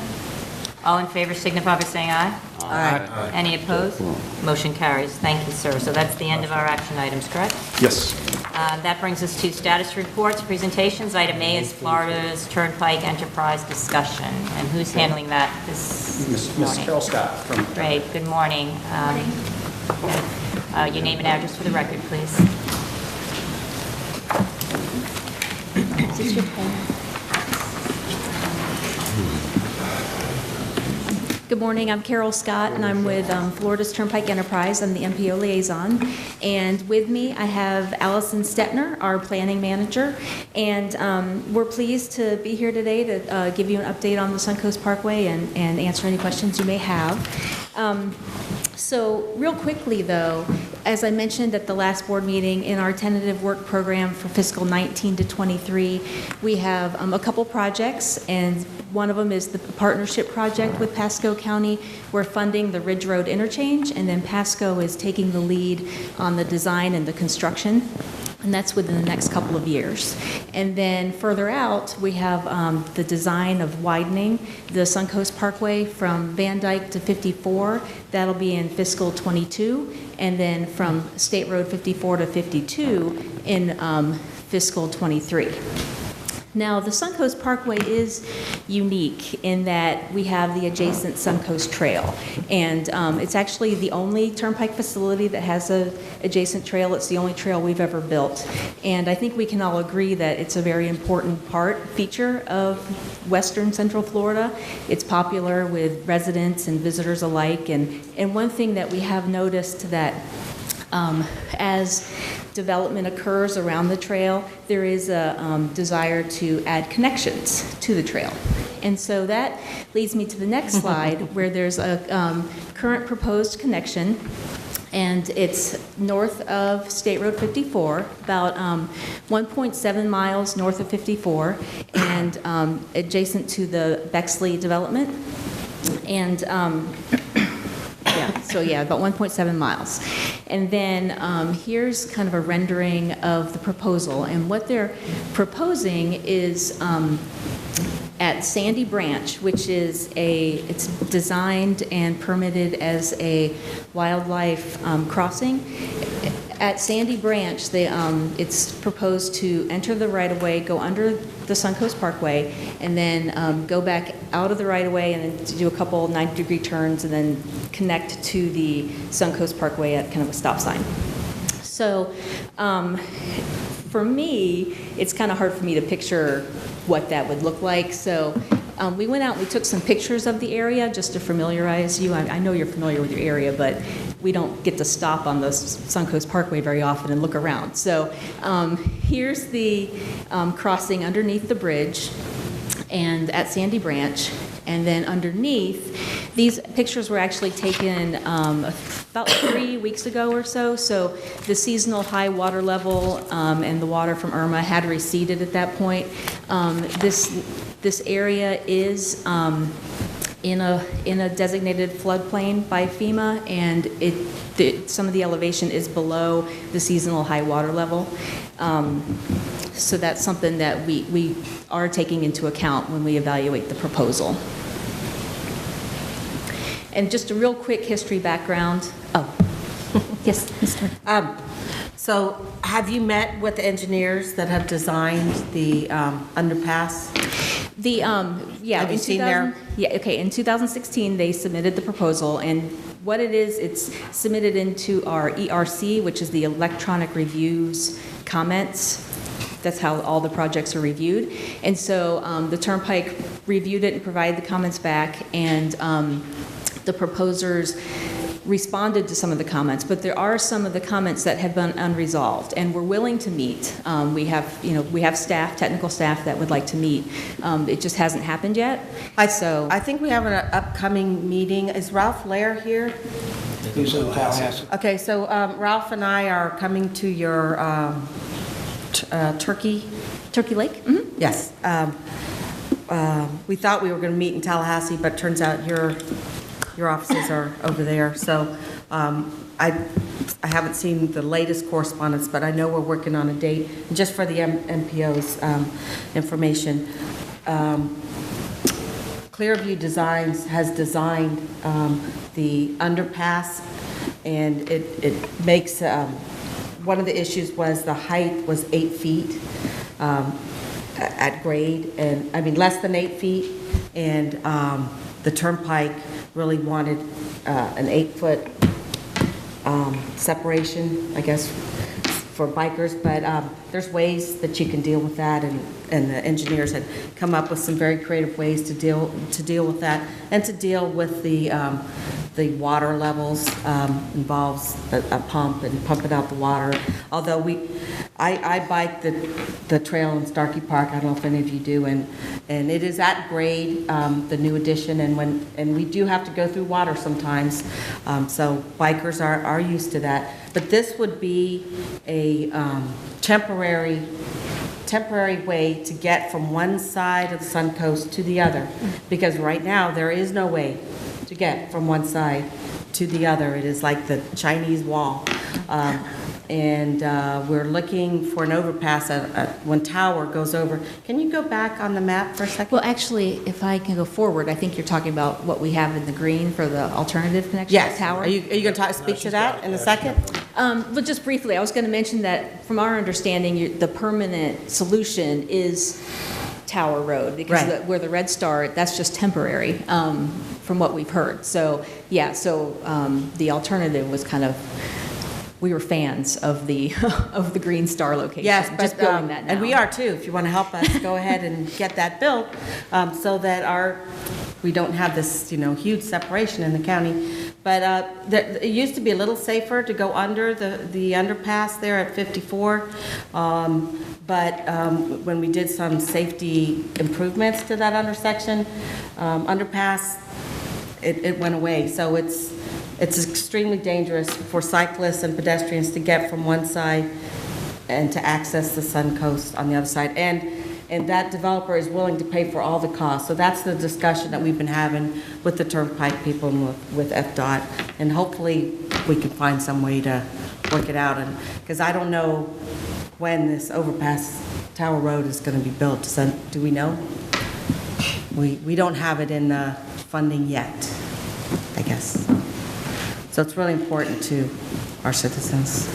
All in favor signify by saying aye. Aye. Any opposed? Motion carries. Thank you, sir. So that's the end of our action items, correct? Yes. That brings us to status reports, presentations. Item A is Florida's Turnpike Enterprise discussion. And who's handling that this morning? Carol Scott from... Great, good morning. Your name and address for the record, please. Is this your pen? Good morning, I'm Carol Scott, and I'm with Florida's Turnpike Enterprise. I'm the MPO liaison. And with me, I have Allison Stettner, our planning manager. And we're pleased to be here today to give you an update on the Suncoast Parkway and answer any questions you may have. So real quickly, though, as I mentioned at the last board meeting, in our tentative work program for fiscal 19 to 23, we have a couple projects, and one of them is the partnership project with Pasco County. We're funding the Ridge Road interchange, and then Pasco is taking the lead on the design and the construction. And that's within the next couple of years. And then further out, we have the design of widening the Suncoast Parkway from Van Dyke to 54. That'll be in fiscal 22. And then from State Road 54 to 52 in fiscal 23. Now, the Suncoast Parkway is unique in that we have the adjacent Suncoast Trail. And it's actually the only turnpike facility that has an adjacent trail. It's the only trail we've ever built. And I think we can all agree that it's a very important feature of western central Florida. It's popular with residents and visitors alike. And one thing that we have noticed that as development occurs around the trail, there is a desire to add connections to the trail. And so that leads me to the next slide where there's a current proposed connection, and it's north of State Road 54, about 1.7 miles north of 54, and adjacent to the Bexley development. And about 1.7 miles. And then here's kind of a rendering of the proposal. And what they're proposing is at Sandy Branch, which is it's designed and permitted as a wildlife crossing. At Sandy Branch, it's proposed to enter the right-of-way, go under the Suncoast Parkway, and then go back out of the right-of-way and then to do a couple 90-degree turns and then connect to the Suncoast Parkway at kind of a stop sign. So for me, it's kind of hard for me to picture what that would look like. So we went out and we took some pictures of the area just to familiarize you. I know you're familiar with your area, but we don't get to stop on the Suncoast Parkway very often and look around. So here's the crossing underneath the bridge and at Sandy Branch. And then underneath, these pictures were actually taken about 3 weeks ago or so. So the seasonal high water level and the water from Irma had receded at that point. This area is in a designated floodplain by FEMA, and some of the elevation is below the seasonal high water level. So that's something that we are taking into account when we evaluate the proposal. And just a real quick history background. Oh, yes, Mr. So have you met with the engineers that have designed the underpass? Have you seen their? Yeah, okay, in 2016, they submitted the proposal, and what it is, it's submitted into our ERC, which is the electronic reviews comments. That's how all the projects are reviewed. And so the Turnpike reviewed it and provided the comments back, and the proposers responded to some of the comments, but there are some of the comments that have been unresolved, and we're willing to meet. We have staff, technical staff that would like to meet. It just hasn't happened yet. I think we have an upcoming meeting. Is Ralph Lair here? He's in Tallahassee. Okay, so Ralph and I are coming to your Turkey Lake? Mm-hmm. Yes. We thought we were going to meet in Tallahassee, but it turns out your offices are over there. So I haven't seen the latest correspondence, but I know we're working on a date. Just for the MPO's information, Clearview Designs has designed the underpass, and it makes, one of the issues was the height was 8 feet at grade, and, I mean, less than 8 feet, and the Turnpike really wanted an 8-foot separation, I guess, for bikers, but there's ways that you can deal with that, and the engineers had come up with some very creative ways to deal with that, and to deal with the water levels. Involves a pump and pumping out the water. Although I bike the trail in Starkey Park. I don't know if any of you do, and it is at grade, the new addition, and we do have to go through water sometimes. So bikers are used to that. But this would be a temporary way to get from one side of the Suncoast to the other, because right now there is no way to get from one side to the other. It is like the Chinese wall. And we're looking for an overpass when Tower goes over. Can you go back on the map for a second? Well, actually, if I can go forward, I think you're talking about what we have in the green for the alternative connection to Yes. Tower. Are you going to speak to that in a second? But just briefly, I was going to mention that from our understanding, the permanent solution is Tower Road, because Right. where the red star, that's just temporary, from what we've heard. So, yeah, the alternative was kind of, we were fans of the of the Green Star location. Yes, just but, building that now. and we are too. If you want to help us, go ahead and get that built, so that we don't have this, huge separation in the county. But it used to be a little safer to go under the underpass there at 54. But when we did some safety improvements to that underpass, it went away. So it's extremely dangerous for cyclists and pedestrians to get from one side and to access the Suncoast on the other side. And that developer is willing to pay for all the costs. So that's the discussion that we've been having with the Turnpike people and with FDOT. And hopefully we can find some way to work it out. And because I don't know when this overpass Tower Road is going to be built. Do we know? We don't have it in the funding yet, I guess. So it's really important to our citizens.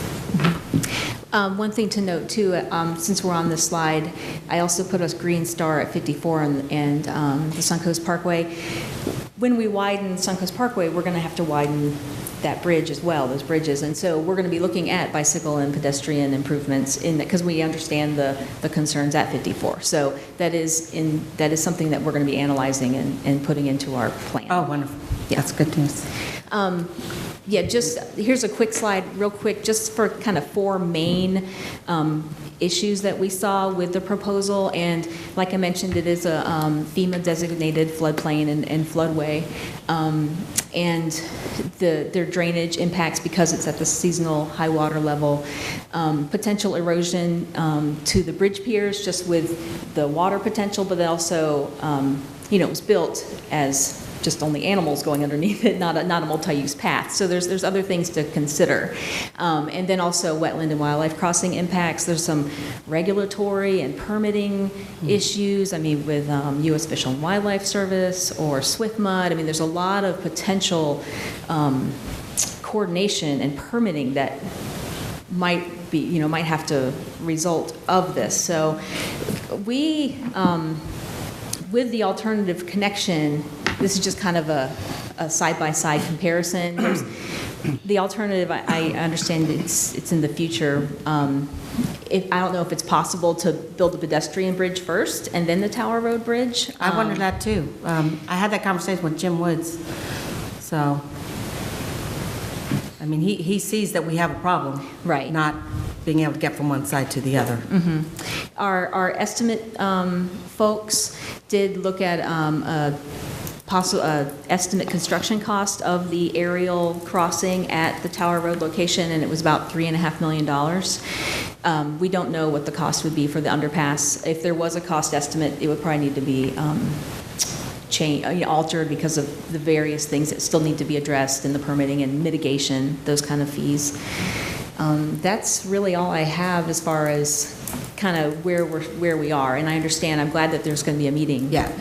One thing to note too, since we're on this slide, I also put us Green Star at 54 and the Suncoast Parkway. When we widen Suncoast Parkway, we're going to have to widen that bridge as well, those bridges. And so we're going to be looking at bicycle and pedestrian improvements in that, because we understand the concerns at 54. So that is something that we're going to be analyzing and putting into our plan. Oh, wonderful. Yeah. That's good news. Yeah, just here's a quick slide, real quick, just for kind of 4 main issues that we saw with the proposal. And like I mentioned, it is a FEMA designated floodplain and floodway. And their drainage impacts, because it's at the seasonal high water level, potential erosion to the bridge piers just with the water potential, but then also, it was built as just only animals going underneath it, not a multi-use path. So there's other things to consider. And then also wetland and wildlife crossing impacts. There's some regulatory and permitting issues. I mean, with U.S. Fish and Wildlife Service or SwiftMud. I mean, there's a lot of potential coordination and permitting that might have to result of this. So we, with the alternative connection, this is just kind of a side-by-side comparison. There's the alternative, I understand it's in the future. I don't know if it's possible to build a pedestrian bridge first and then the Tower Road Bridge. I wondered that too. I had that conversation with Jim Woods. So, I mean, he sees that we have a problem. Right. Not being able to get from one side to the other. Mm-hmm. Our estimate folks did look at estimate construction cost of the aerial crossing at the Tower Road location, and it was about $3.5 million. We don't know what the cost would be for the underpass. If there was a cost estimate, it would probably need to be altered because of the various things that still need to be addressed in the permitting and mitigation, those kind of fees. That's really all I have as far as kind of where we are. And I understand, I'm glad that there's going to be a meeting. Yeah.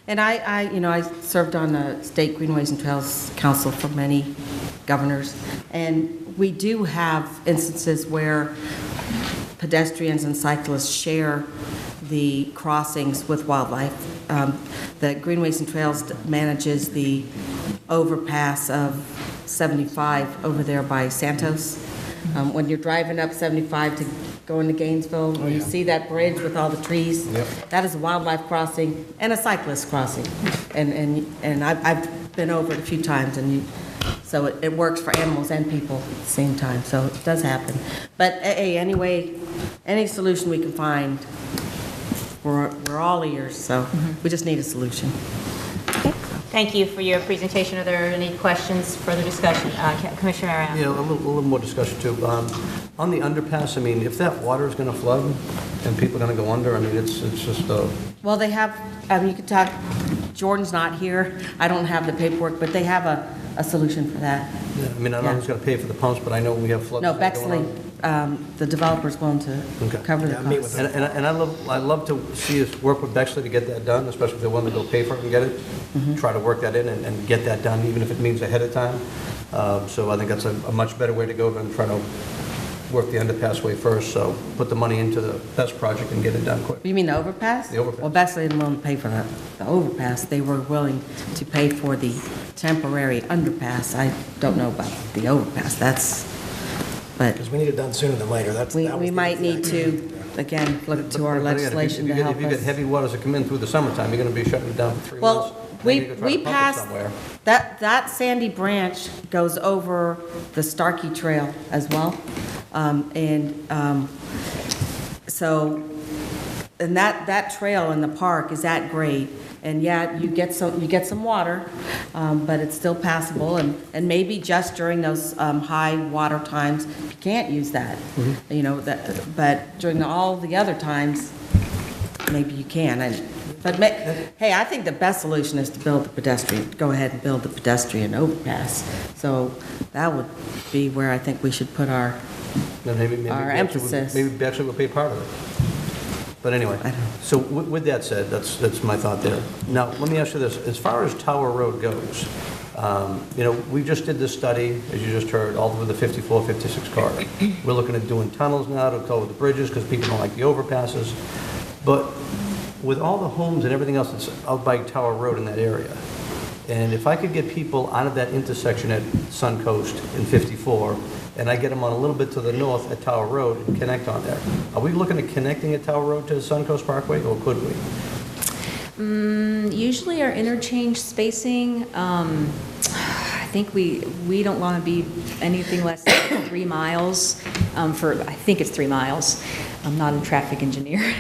And I served on the State Greenways and Trails Council for many governors, and we do have instances where pedestrians and cyclists share the crossings with wildlife. The Greenways and Trails manages the overpass of 75 over there by Santos. When you're driving up 75 to go into Gainesville, when you see that bridge with all the trees, that is a wildlife crossing and a cyclist crossing. And I've been over it a few times, and so it works for animals and people at the same time, so it does happen. But hey, anyway, any solution we can find, we're all ears, so we just need a solution. Thank you for your presentation. Are there any questions, further discussion? Commissioner Mariano? Yeah, a little more discussion too. On the underpass, I mean, if that water is going to flood and people are going to go under, I mean, it's just a... Well, they have, you could talk, Jordan's not here, I don't have the paperwork, but they have a solution for that. Yeah, I mean, I don't know who's going to pay for the pumps, but I know we have floods. No, going Bexley, on. the developer's willing to cover the cost. And I love to see us work with Bexley to get that done, especially if they're willing to go pay for it and get it. Try to work that in and get that done, even if it means ahead of time. So I think that's a much better way to go than try to work the underpass way first. So put the money into the best project and get it done quick. You mean the overpass? The overpass. Well, Bexley didn't willing to pay for the overpass. They were willing to pay for the temporary underpass. I don't know about the overpass. But because we need it done sooner than later. We might need to, again, look to our But again, legislation to help If you get us. heavy waters that come in through the summertime, you're going to be shutting it down for 3 months. Well, Then you gotta try we to pump it passed, somewhere. that Sandy Branch goes over the Starkey Trail as well. So, and that trail in the park is that great. And yeah, you get some water, but it's still passable. And maybe just during those high water times, you can't use that. You know, but during all the other times, maybe you can. Hey, I think the best solution is to go ahead and build the pedestrian overpass. So that would be where I think we should put our emphasis. Maybe Bexley will pay part of it. But anyway, so with that said, that's my thought there. Now, let me ask you this. As far as Tower Road goes, we just did this study, as you just heard, all over the 54, 56 corridor. We're looking at doing tunnels now to cover the bridges because people don't like the overpasses. But with all the homes and everything else that's out by Tower Road in that area, and if I could get people out of that intersection at Suncoast in 54, and I get them on a little bit to the north at Tower Road and connect on there, are we looking at connecting at Tower Road to Suncoast Parkway, or could we? Usually our interchange spacing, I think we don't want to be anything less than 3 miles I think it's 3 miles. I'm not a traffic engineer.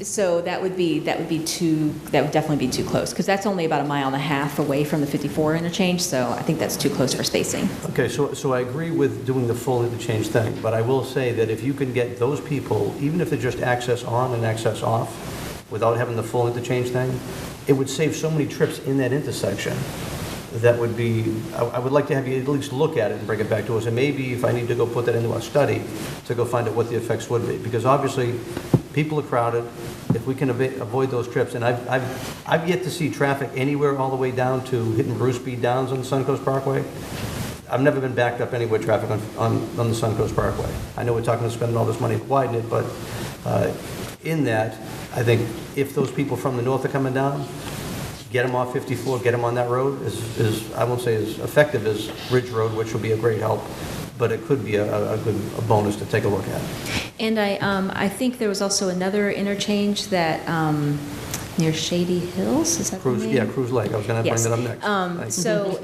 So that would definitely be too close, because that's only about 1.5 miles away from the 54 interchange, so I think that's too close for spacing. Okay, so I agree with doing the full interchange thing, but I will say that if you can get those people, even if they're just access on and access off, without having the full interchange thing, it would save so many trips in that intersection. That would be, I would like to have you at least look at it and bring it back to us, and maybe if I need to go put that into our study, to go find out what the effects would be, because obviously, people are crowded. If we can avoid those trips, and I've yet to see traffic anywhere all the way down to hitting Bruce B. Downs on the Suncoast Parkway. I've never been backed up anywhere traffic on the Suncoast Parkway. I know we're talking about spending all this money to widen it, but in that, I think if those people from the north are coming down, get them off 54, get them on that road is I won't say as effective as Ridge Road, which will be a great help, but it could be a good bonus to take a look at. And I think there was also another interchange that near Shady Hills, is that the name? Yeah, Cruise Lake. I was going to bring that up next. So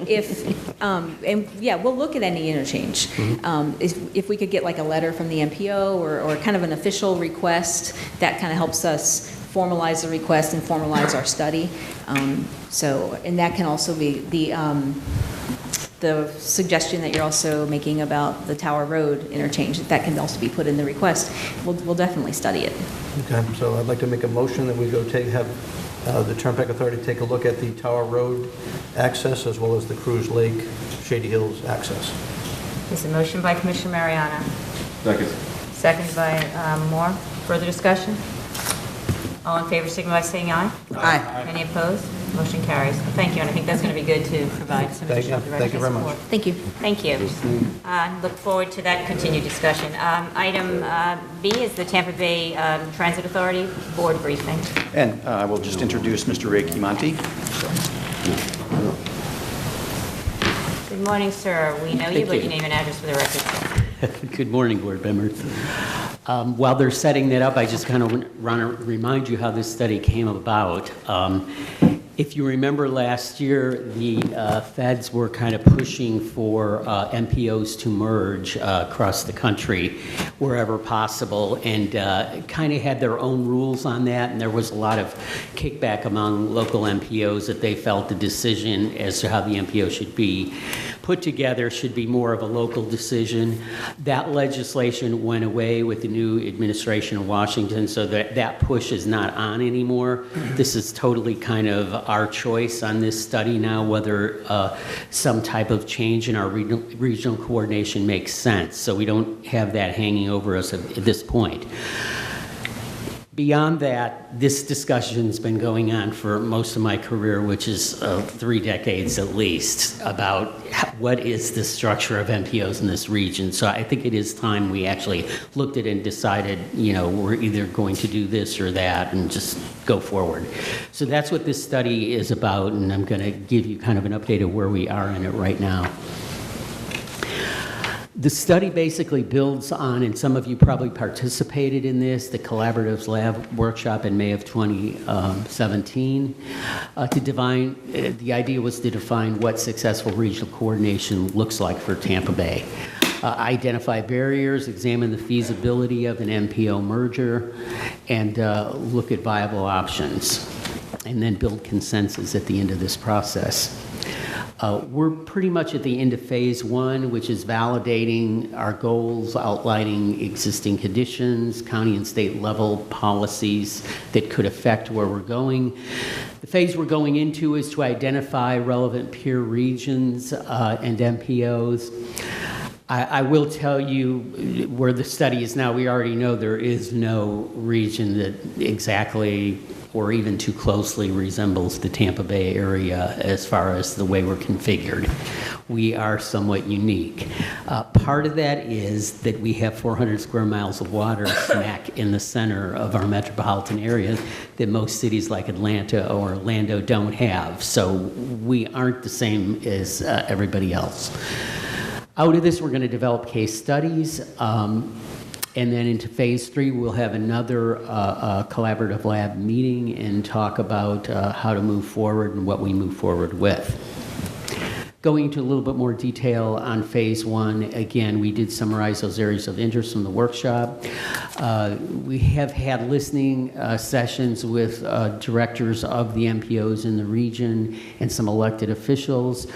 we'll look at any interchange. If we could get like a letter from the MPO or kind of an official request, that kind of helps us formalize the request and formalize our study. And that can also be the suggestion that you're also making about the Tower Road interchange, that can also be put in the request. We'll definitely study it. Okay, so I'd like to make a motion that we go have the Turnpike Authority take a look at the Tower Road access as well as the Cruise Lake, Shady Hills access. There's a motion by Commissioner Mariano, Second. seconded by Moore. Further discussion? All in favor, signify by saying aye. Aye. Any opposed? Motion carries. Thank you, and I think that's going to be good to provide some Thank you. additional direction Thank you very and much. support. Thank you. Thank you. Look forward to that continued discussion. Item B is the Tampa Bay Transit Authority Board Briefing. And I will just introduce Mr. Ray Kimonti. Good morning, sir. We know you, Thank but you. your name and address for the record. Good morning, board members. While they're setting that up, I just kind of want to remind you how this study came about. If you remember last year, the feds were kind of pushing for MPOs to merge across the country wherever possible, and kind of had their own rules on that, and there was a lot of kickback among local MPOs that they felt the decision as to how the MPO should be put together should be more of a local decision. That legislation went away with the new administration in Washington, so that push is not on anymore. This is totally kind of our choice on this study now, whether some type of change in our regional coordination makes sense. So we don't have that hanging over us at this point. Beyond that, this discussion's been going on for most of my career, which is 3 decades at least, about what is the structure of MPOs in this region. So I think it is time we actually looked at it and decided, you know, we're either going to do this or that and just go forward. So that's what this study is about, and I'm going to give you kind of an update of where we are in it right now. The study basically builds on, and some of you probably participated in this, the Collaboratives Lab workshop in May of 2017. The idea was to define what successful regional coordination looks like for Tampa Bay. Identify barriers, examine the feasibility of an MPO merger, and look at viable options, and then build consensus at the end of this process. We're pretty much at the end of phase 1, which is validating our goals, outlining existing conditions, county and state level policies that could affect where we're going. The phase we're going into is to identify relevant peer regions and MPOs. I will tell you where the study is now, we already know there is no region that exactly or even too closely resembles the Tampa Bay area as far as the way we're configured. We are somewhat unique. Part of that is that we have 400 square miles of water smack in the center of our metropolitan area that most cities like Atlanta or Orlando don't have. So we aren't the same as everybody else. Out of this, we're going to develop case studies. And then into phase 3, we'll have another collaborative lab meeting and talk about how to move forward and what we move forward with. Going into a little bit more detail on phase 1, again, we did summarize those areas of interest from the workshop. We have had listening sessions with directors of the MPOs in the region and some elected officials.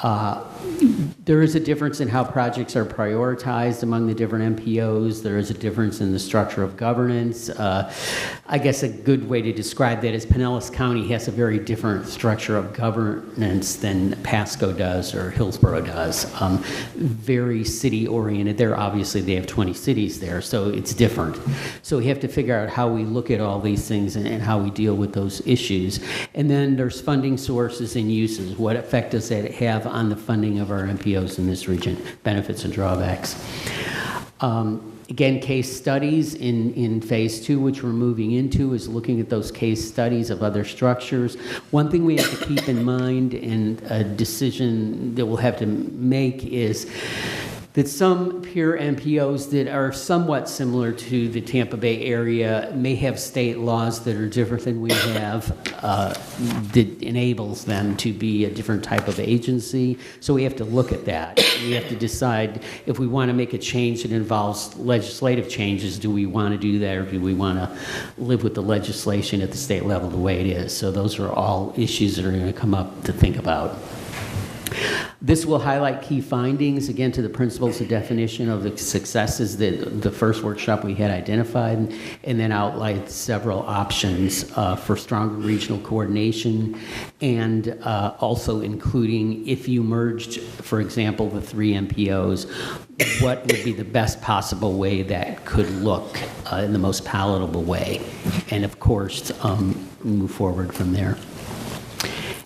There is a difference in how projects are prioritized among the different MPOs. There is a difference in the structure of governance. I guess a good way to describe that is Pinellas County has a very different structure of governance than Pasco does or Hillsborough does. Very city-oriented. There, obviously, they have 20 cities there, so it's different. So we have to figure out how we look at all these things and how we deal with those issues. And then there's funding sources and uses. What effect does that have on the funding of our MPOs in this region? Benefits and drawbacks. Again, case studies in phase 2, which we're moving into, is looking at those case studies of other structures. One thing we have to keep in mind, and a decision that we'll have to make, is that some peer MPOs that are somewhat similar to the Tampa Bay area may have state laws that are different than we have that enables them to be a different type of agency. So we have to look at that. We have to decide if we want to make a change that involves legislative changes, do we want to do that, or do we want to live with the legislation at the state level the way it is? So those are all issues that are going to come up to think about. This will highlight key findings, again, to the principles of definition of the successes that the first workshop we had identified, and then outline several options for stronger regional coordination, and also including if you merged, for example, the 3 MPOs, what would be the best possible way that could look in the most palatable way, and of course, move forward from there.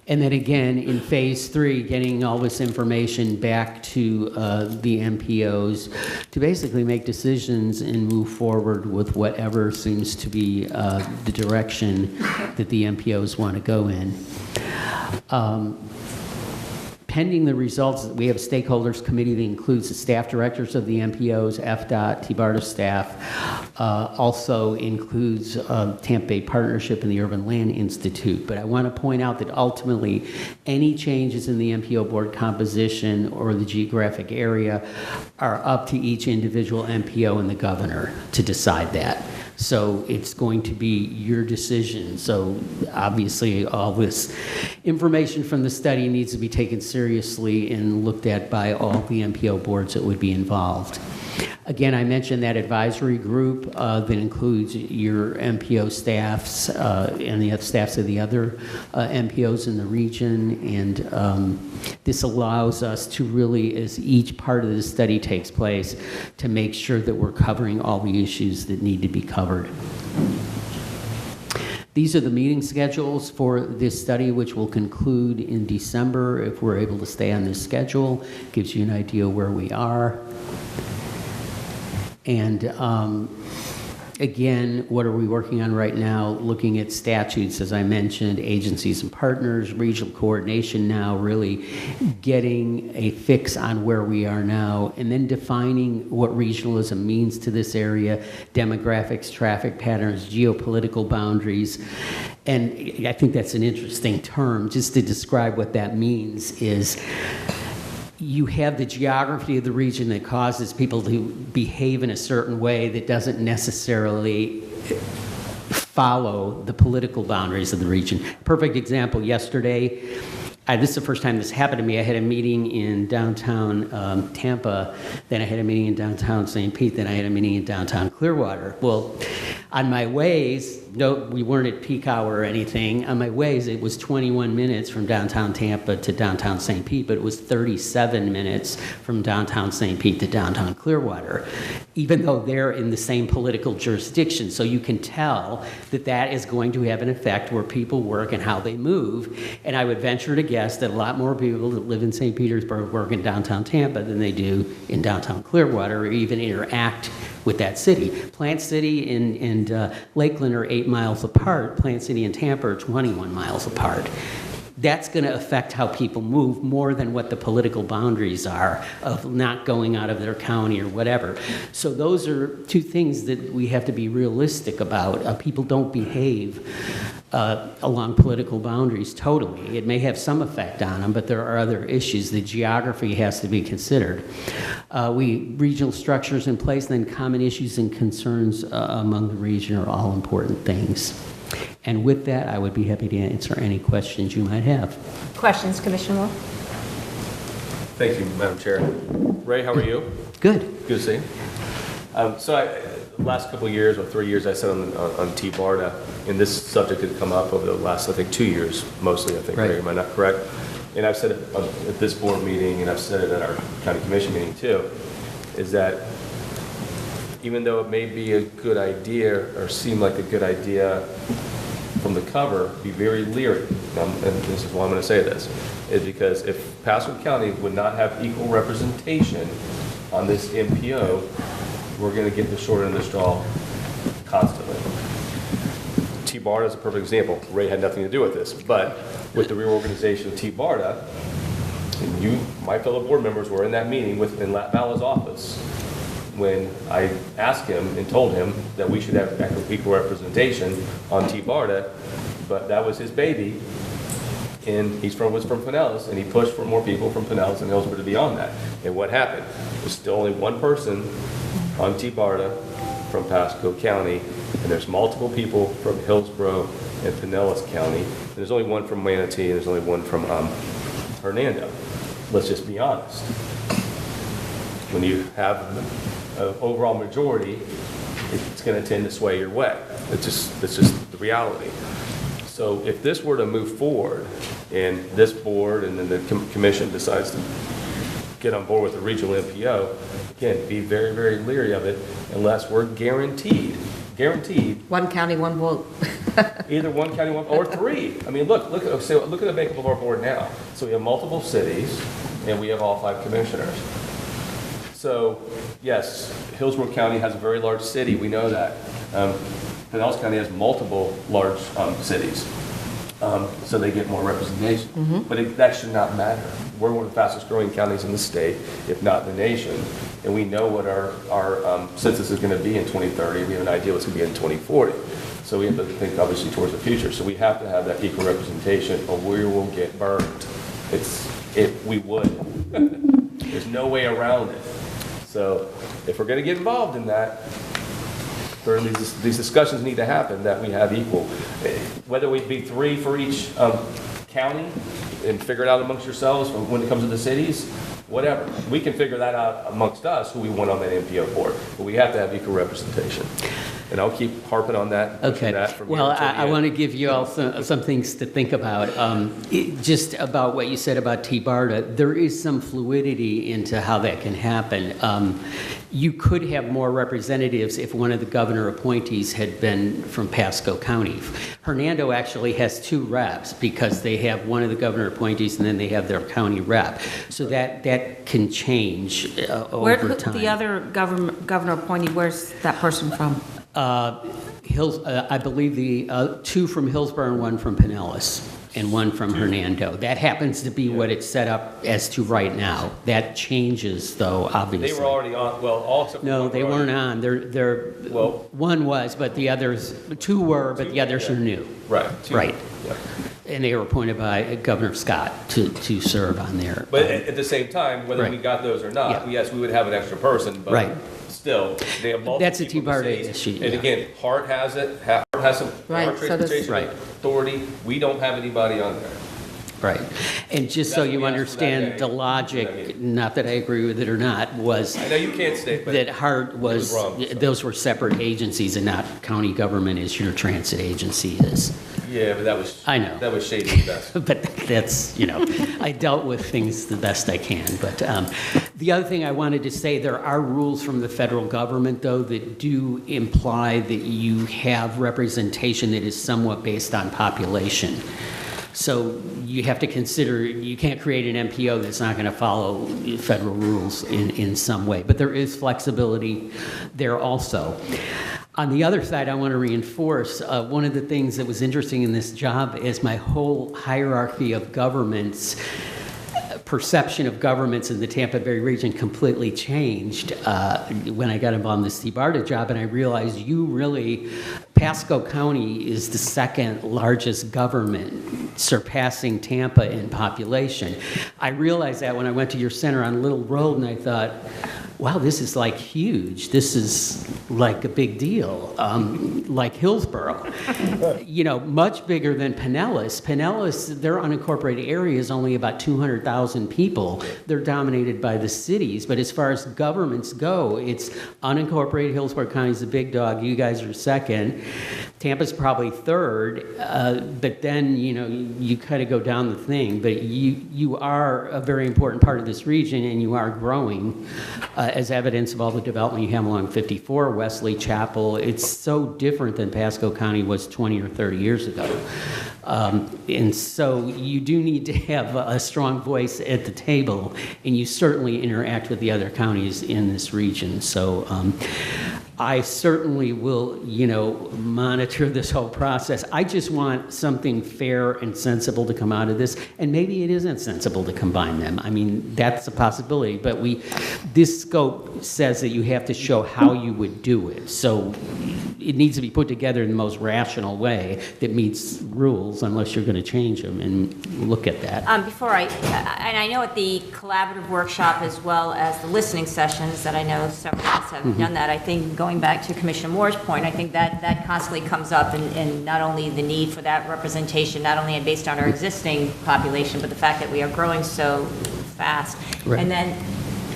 And then again, in phase 3, getting all this information back to the MPOs to basically make decisions and move forward with whatever seems to be the direction that the MPOs want to go in. Pending the results, we have a stakeholders committee that includes the staff directors of the MPOs, FDOT, TBARTA staff, also includes Tampa Bay Partnership and the Urban Land Institute. But I want to point out that ultimately, any changes in the MPO board composition or the geographic area are up to each individual MPO and the governor to decide that. So it's going to be your decision. So obviously all this information from the study needs to be taken seriously and looked at by all the MPO boards that would be involved. Again, I mentioned that advisory group that includes your MPO staffs and the staffs of the other MPOs in the region. And this allows us to really, as each part of the study takes place, to make sure that we're covering all the issues that need to be covered. These are the meeting schedules for this study, which will conclude in December if we're able to stay on this schedule. Gives you an idea where we are. And again, what are we working on right now? Looking at statutes, as I mentioned, agencies and partners, regional coordination now, really getting a fix on where we are now, and then defining what regionalism means to this area, demographics, traffic patterns, geopolitical boundaries. And I think that's an interesting term, just to describe what that means is, you have the geography of the region that causes people to behave in a certain way that doesn't necessarily follow the political boundaries of the region. Perfect example, yesterday, this is the first time this happened to me. I had a meeting in downtown Tampa, then I had a meeting in downtown St. Pete, then I had a meeting in downtown Clearwater. Well, on my ways, no, we weren't at peak hour or anything. On my ways, it was 21 minutes from downtown Tampa to downtown St. Pete, but it was 37 minutes from downtown St. Pete to downtown Clearwater, even though they're in the same political jurisdiction. So you can tell that that is going to have an effect where people work and how they move. And I would venture to guess that a lot more people that live in St. Petersburg work in downtown Tampa than they do in downtown Clearwater, or even interact with that city. Plant City and Lakeland are 8 miles apart. Plant City and Tampa are 21 miles apart. That's going to affect how people move more than what the political boundaries are of not going out of their county or whatever. So those are two things that we have to be realistic about. People don't behave along political boundaries totally. It may have some effect on them, but there are other issues. The geography has to be considered. Regional structures in place, then common issues and concerns among the region are all important things. And with that, I would be happy to answer any questions you might have. Questions, Commissioner Wolf? Thank you, Madam Chair. Ray, how are you? Good. Good to see you. The last couple of years, or 3 years, I sat on TBARTA, and this subject had come up over the last, I think, 2 years, mostly, I think, right. Ray, am I not correct? And I've said it at this board meeting, and I've said it at our county commission meeting too, is that even though it may be a good idea, or seem like a good idea from the cover, be very leery, and this is why I'm going to say this, is because if Pasco County would not have equal representation on this MPO, we're going to get the short end of the straw constantly. TBARTA is a perfect example. Ray had nothing to do with this, but with the reorganization of TBARTA, you, my fellow board members, were in that meeting in Vala's office when I asked him and told him that we should have equal representation on TBARTA, but that was his baby, and was from Pinellas, and he pushed for more people from Pinellas and Hillsborough to be on that. And what happened? There's still only one person on TBARTA from Pasco County, and there's multiple people from Hillsborough and Pinellas County, and there's only one from Manatee, and there's only one from Hernando. let's just be honest. When you have an overall majority, it's going to tend to sway your way. That's just the reality. So if this were to move forward and this board and then the commission decides to get on board with the regional MPO, again, be very, very leery of it unless we're guaranteed. One county, one vote. Either one county, one, or three. I mean, look at the makeup of our board now. So we have multiple cities and we have all 5 commissioners. So yes, Hillsborough County has a very large city, we know that. Pinellas County has multiple large cities, so they get more representation. But that should not matter. We're one of the fastest growing counties in the state, if not the nation, and we know what our census is going to be in 2030. We have an idea what's going to be in 2040. So we have to think obviously towards the future. So we have to have that equal representation, or we will get burned. We would. There's no way around it. So if we're going to get involved in that, these discussions need to happen that we have equal. Whether we be 3 for each county and figure it out amongst yourselves when it comes to the cities, whatever. We can figure that out amongst us who we want on that MPO board. But we have to have equal representation. And I'll keep harping on that. Okay. That from Well, here until the I end. want to give you all some things to think about. Just about what you said about T-BARTA, there is some fluidity into how that can happen. You could have more representatives if one of the governor appointees had been from Pasco County. Hernando actually has 2 reps because they have one of the governor appointees and then they have their county rep. So that can change over time. The other governor appointee, where's that person from? I believe the 2 from Hillsborough and 1 from Pinellas, and 1 from Hernando. That happens to be what it's set up as to right now. That changes, though, obviously. They were already on, well, all except for No, one they were weren't on. Well, 1 was, but the others, 2 were, but the others are new. Right. 2. Right. Yeah. And they were appointed by Governor Scott to serve on there. But at the same time, whether Right. we got those or not, yes, we would have an extra person, but Right. still, they have multiple That's a people in the T-BARTA cities. issue, And yeah. again, Hart has it, Hart has some Right, Hart so does- Transportation Right. Authority. We don't have anybody on there. Right. And just so That's what you we asked for that understand, day. the logic, not that I agree with it or not, was I know you can't state, but that Hart was, wrong, so. those were separate agencies and not county government as your transit agency is. Yeah, but that was, I know. that was shady at best. But that's, I dealt with things the best I can. But the other thing I wanted to say, there are rules from the federal government, though, that do imply that you have representation that is somewhat based on population. So you have to consider, you can't create an MPO that's not going to follow federal rules in some way. But there is flexibility there also. On the other side, I want to reinforce one of the things that was interesting in this job is my whole hierarchy of governments, perception of governments in the Tampa Bay region completely changed when I got involved in this T-BARTA job, and I realized Pasco County is the 2nd largest government, surpassing Tampa in population. I realized that when I went to your center on Little Road, and I thought, wow, this is like huge. This is like a big deal, like Hillsborough. Much bigger than Pinellas. Pinellas, their unincorporated area is only about 200,000 people. They're dominated by the cities, but as far as governments go, it's unincorporated. Hillsborough County is the big dog. You guys are 2nd. Tampa's probably 3rd, but then, you kind of go down the thing. But you are a very important part of this region, and you are growing, as evidence of all the development you have along 54, Wesley Chapel. It's so different than Pasco County was 20 or 30 years ago. And so you do need to have a strong voice at the table, and you certainly interact with the other counties in this region. So I certainly will, monitor this whole process. I just want something fair and sensible to come out of this, and maybe it isn't sensible to combine them. I mean, that's a possibility, but this scope says that you have to show how you would do it. So it needs to be put together in the most rational way that meets rules, unless you're going to change them, and look at that. And I know at the collaborative workshop as well as the listening sessions that I know several of us have done that, I think going back to Commissioner Moore's point, I think that constantly comes up in not only the need for that representation, not only based on our existing population, but the fact that we are growing so fast. Right. And then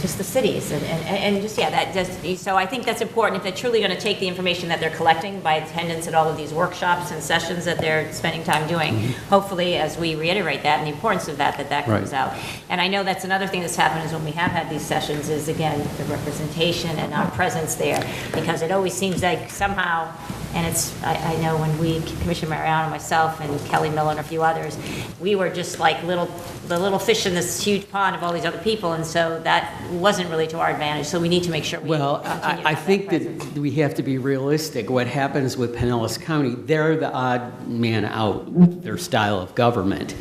just the cities and just, yeah, that just, so I think that's important if they're truly going to take the information that they're collecting by attendance at all of these workshops and sessions that they're spending time doing. Hopefully, as we reiterate that and the importance of that comes out. And I know that's another thing that's happened is when we have had these sessions is, again, the representation and our presence there, because it always seems like somehow, and it's, I know when we, Commissioner Mariano, myself, and Kelly Miller and a few others, we were just like the little fish in this huge pond of all these other people, and so that wasn't really to our advantage, so we need to make sure we Well, continue to I have think that presence. that we have to be realistic. What happens with Pinellas County, they're the odd man out, their style of government.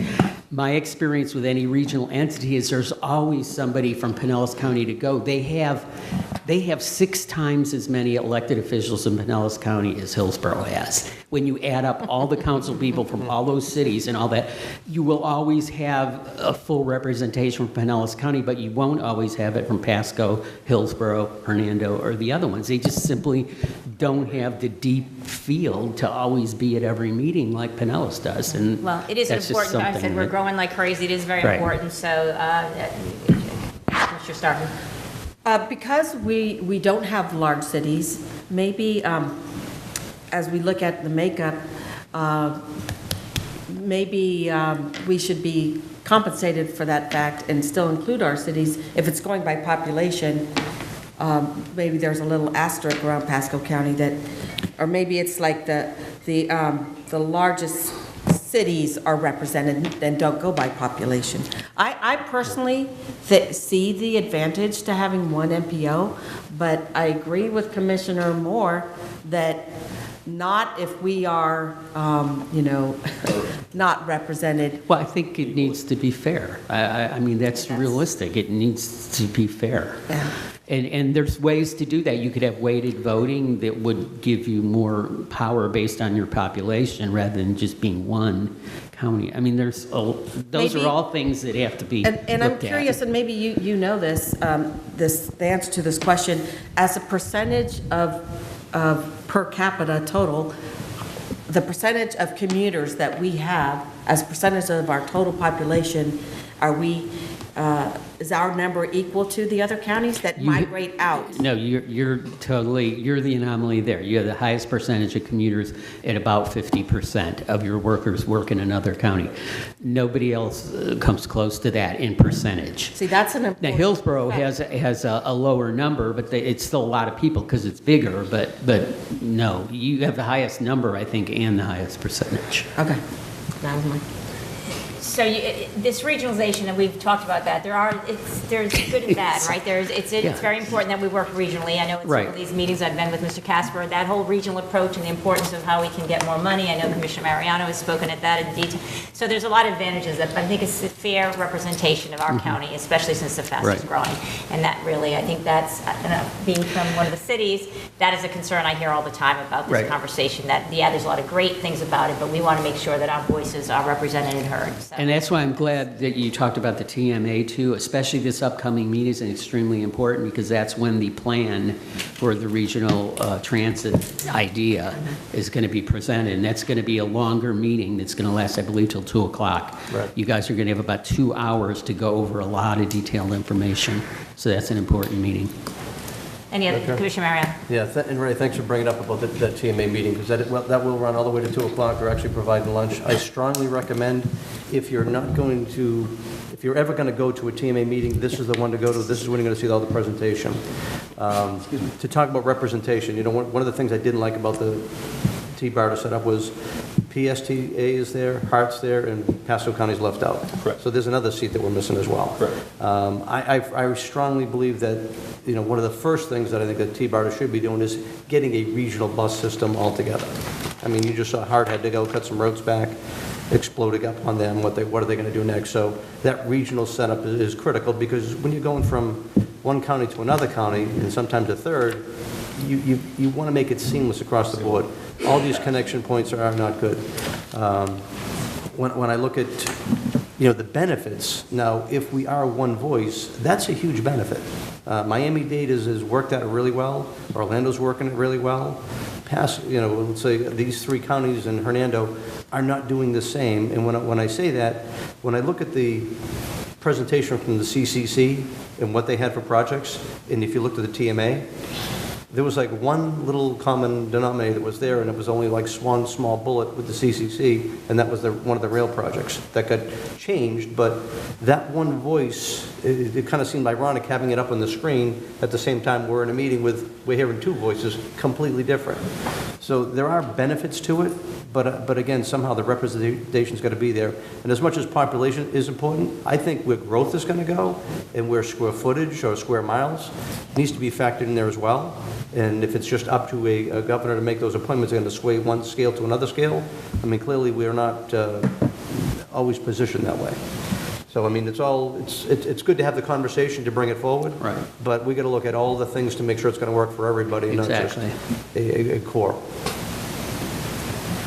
My experience with any regional entity is there's always somebody from Pinellas County to go. They have 6 times as many elected officials in Pinellas County as Hillsborough has. When you add up all the council people from all those cities and all that, you will always have a full representation from Pinellas County, but you won't always have it from Pasco, Hillsborough, Hernando, or the other ones. They just simply don't have the deep field to always be at every meeting like Pinellas does. And Well, it is that's just important, I something said, we're that- growing like crazy, it is very Right. important, so, Mr. Starkey. Because we don't have large cities, maybe as we look at the makeup, maybe we should be compensated for that fact and still include our cities. If it's going by population, maybe there's a little asterisk around Pasco County that, or maybe it's like the largest cities are represented and don't go by population. I personally see the advantage to having one MPO, but I agree with Commissioner Moore that not if we are, not represented. Well, I think it needs to be fair. I mean, that's realistic. It needs to be fair. Yeah. And there's ways to do that. You could have weighted voting that would give you more power based on your population rather than just being one county. I mean, those Maybe- are all things that have to be And I'm looked at. curious, and maybe you know this, the answer to this question, as a percentage of per capita total, the percentage of commuters that we have as a percentage of our total population, is our number equal to the other counties that migrate out? No, you're the anomaly there. You have the highest percentage of commuters at about 50% of your workers work in another county. Nobody else comes close to that in percentage. See, that's an important Now, Hillsborough fact. has a lower number, but it's still a lot of people because it's bigger, but no, you have the highest number, I think, and the highest percentage. Okay, that was my. So this regionalization, and we've talked about that, there's good and bad, right? It's very important that we work regionally. I know in some of these meetings I've been with Mr. Casper, that whole regional approach and the importance of how we can get more money. I know Commissioner Mariano has spoken at that in detail. So there's a lot of advantages, but I think it's a fair representation of our county, especially since the fastest growing. And that really, I think that's, being from one of the cities, that is a concern I hear all the time about this conversation, that, there's a lot of great things about it, but we want to make sure that our voices are represented and heard. So. And that's why I'm glad that you talked about the TMA too, especially this upcoming meeting is extremely important because that's when the plan for the regional transit idea is going to be presented. And that's going to be a longer meeting that's going to last, I believe, till 2 o'clock. Right. You guys are going to have about 2 hours to go over a lot of detailed information. So that's an important meeting. Any other, Commissioner Mariano? Yeah, and Ray, thanks for bringing up about that TMA meeting, because that will run all the way to 2 o'clock. We're actually providing lunch. I strongly recommend, if you're ever going to go to a TMA meeting, this is the one to go to. This is when you're going to see all the presentation. To talk about representation, one of the things I didn't like about the T-bar to set up was PSTA is there, Hart's there, and Pasco County's left out. Correct. So there's another seat that we're missing as well. Correct. I strongly believe that, one of the first things that I think that T-bar should be doing is getting a regional bus system altogether. I mean, you just saw Hart had to go cut some roads back, exploding up on them, what are they going to do next? So that regional setup is critical, because when you're going from one county to another county, and sometimes a third, you want to make it seamless across the board. All these connection points are not good. When I look at the benefits, now, if we are one voice, that's a huge benefit. Miami-Dade has worked at it really well. Orlando's working it really well. Let's say these 3 counties and Hernando are not doing the same. And when I say that, when I look at the presentation from the CCC and what they had for projects, and if you looked at the TMA, there was like one little common denominator that was there, and it was only like one small bullet with the CCC, and that was one of the rail projects. That got changed, but that one voice, it kind of seemed ironic having it up on the screen at the same time we're in a meeting we're hearing two voices completely different. So there are benefits to it, but again, somehow the representation's got to be there. And as much as population is important, I think where growth is going to go and where square footage or square miles needs to be factored in there as well. And if it's just up to a governor to make those appointments, they're going to sway one scale to another scale. I mean, clearly we're not always positioned that way. So I mean, it's good to have the conversation to bring it forward. Right. But we got to look at all the things to make sure it's going to work for everybody, and not just a core.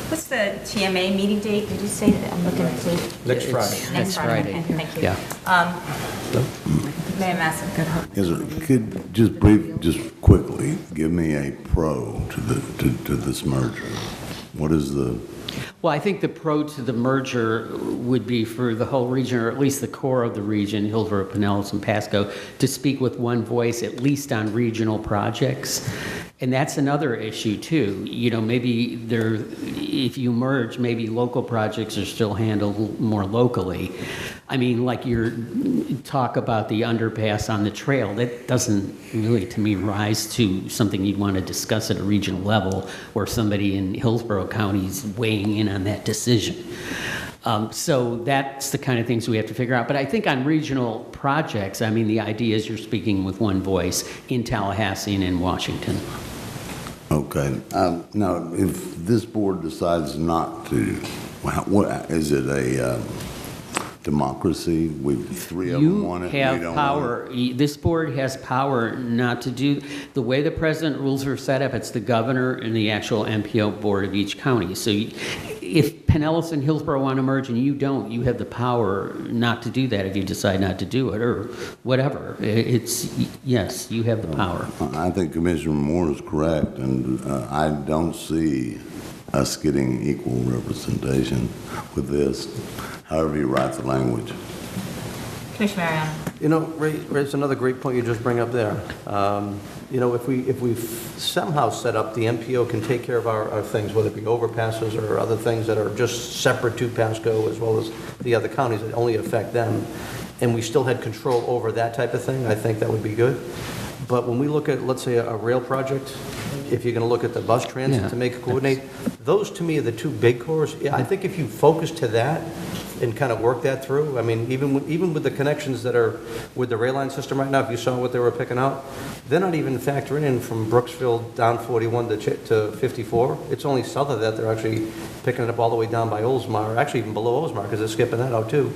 What's the TMA meeting date? Did you say that? I'm looking at it. Next Friday. Next Friday. Okay, thank you. Yeah. May I ask? Yes, sir. Could just quickly give me a pro to this merger. What is the? Well, I think the pro to the merger would be for the whole region, or at least the core of the region, Hillsborough, Pinellas, and Pasco, to speak with one voice, at least on regional projects. And that's another issue too. You know, maybe if you merge, maybe local projects are still handled more locally. I mean, like your talk about the underpass on the trail, that doesn't really, to me, rise to something you'd want to discuss at a regional level where somebody in Hillsborough County is weighing in on that decision. So that's the kind of things we have to figure out. But I think on regional projects, I mean, the idea is you're speaking with one voice in Tallahassee and in Washington. Okay. Now, if this board decides not to, what is it, a democracy? Three of them want it. You have power. This board has power not to do, the way the president rules are set up, it's the governor and the actual MPO board of each county. So if Pinellas and Hillsborough want to merge and you don't, you have the power not to do that if you decide not to do it or whatever. Yes, you have the power. I think Commissioner Moore is correct, and I don't see us getting equal representation with this, however you write the language. Commissioner Mariano. You know, Ray, it's another great point you just bring up there. You know, if we somehow set up, the MPO can take care of our things, whether it be overpasses or other things that are just separate to Pasco as well as the other counties that only affect them, and we still had control over that type of thing, I think that would be good. But when we look at, let's say, a rail project, if you're going to look at the bus transit to make it coordinate, those to me are the two big cores. Yeah, I think if you focus to that and kind of work that through, I mean, even with the connections that are with the rail line system right now, if you saw what they were picking out, they're not even factoring in from Brooksville down 41 to 54. It's only south of that they're actually picking it up all the way down by Oldsmar, actually even below Oldsmar, because they're skipping that out too.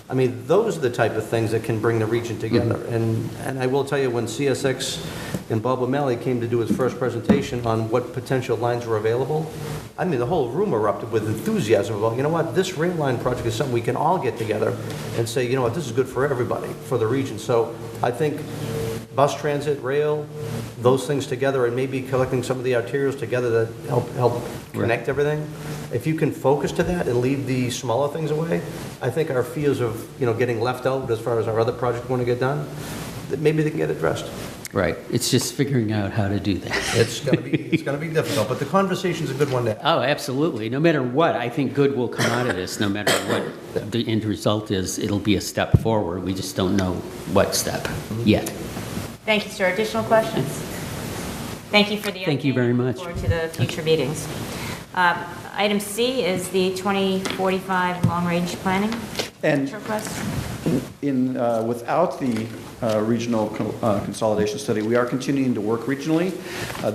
I mean, those are the type of things that can bring the region together. And I will tell you, when CSX and Bob O'Malley came to do his first presentation on what potential lines were available, I mean, the whole room erupted with enthusiasm about, you know what, this rail line project is something we can all get together and say, you know what, this is good for everybody, for the region. So I think bus transit, rail, those things together, and maybe collecting some of the arterials together that help connect everything. If you can focus to that and leave the smaller things away, I think our fears of, you know, getting left out as far as our other projects want to get done, that maybe they can get addressed. Right. It's just figuring out how to do that. It's going to be difficult, but the conversation's a good one to have. Oh, absolutely. No matter what, I think good will come out of this. No matter what the end result is, it'll be a step forward. We just don't know what step yet. Thank you, sir. Additional questions? Thank you for the update. Thank you very much. Look forward to the future meetings. Item C is the 2045 long-range planning And request. Without the regional consolidation study, we are continuing to work regionally.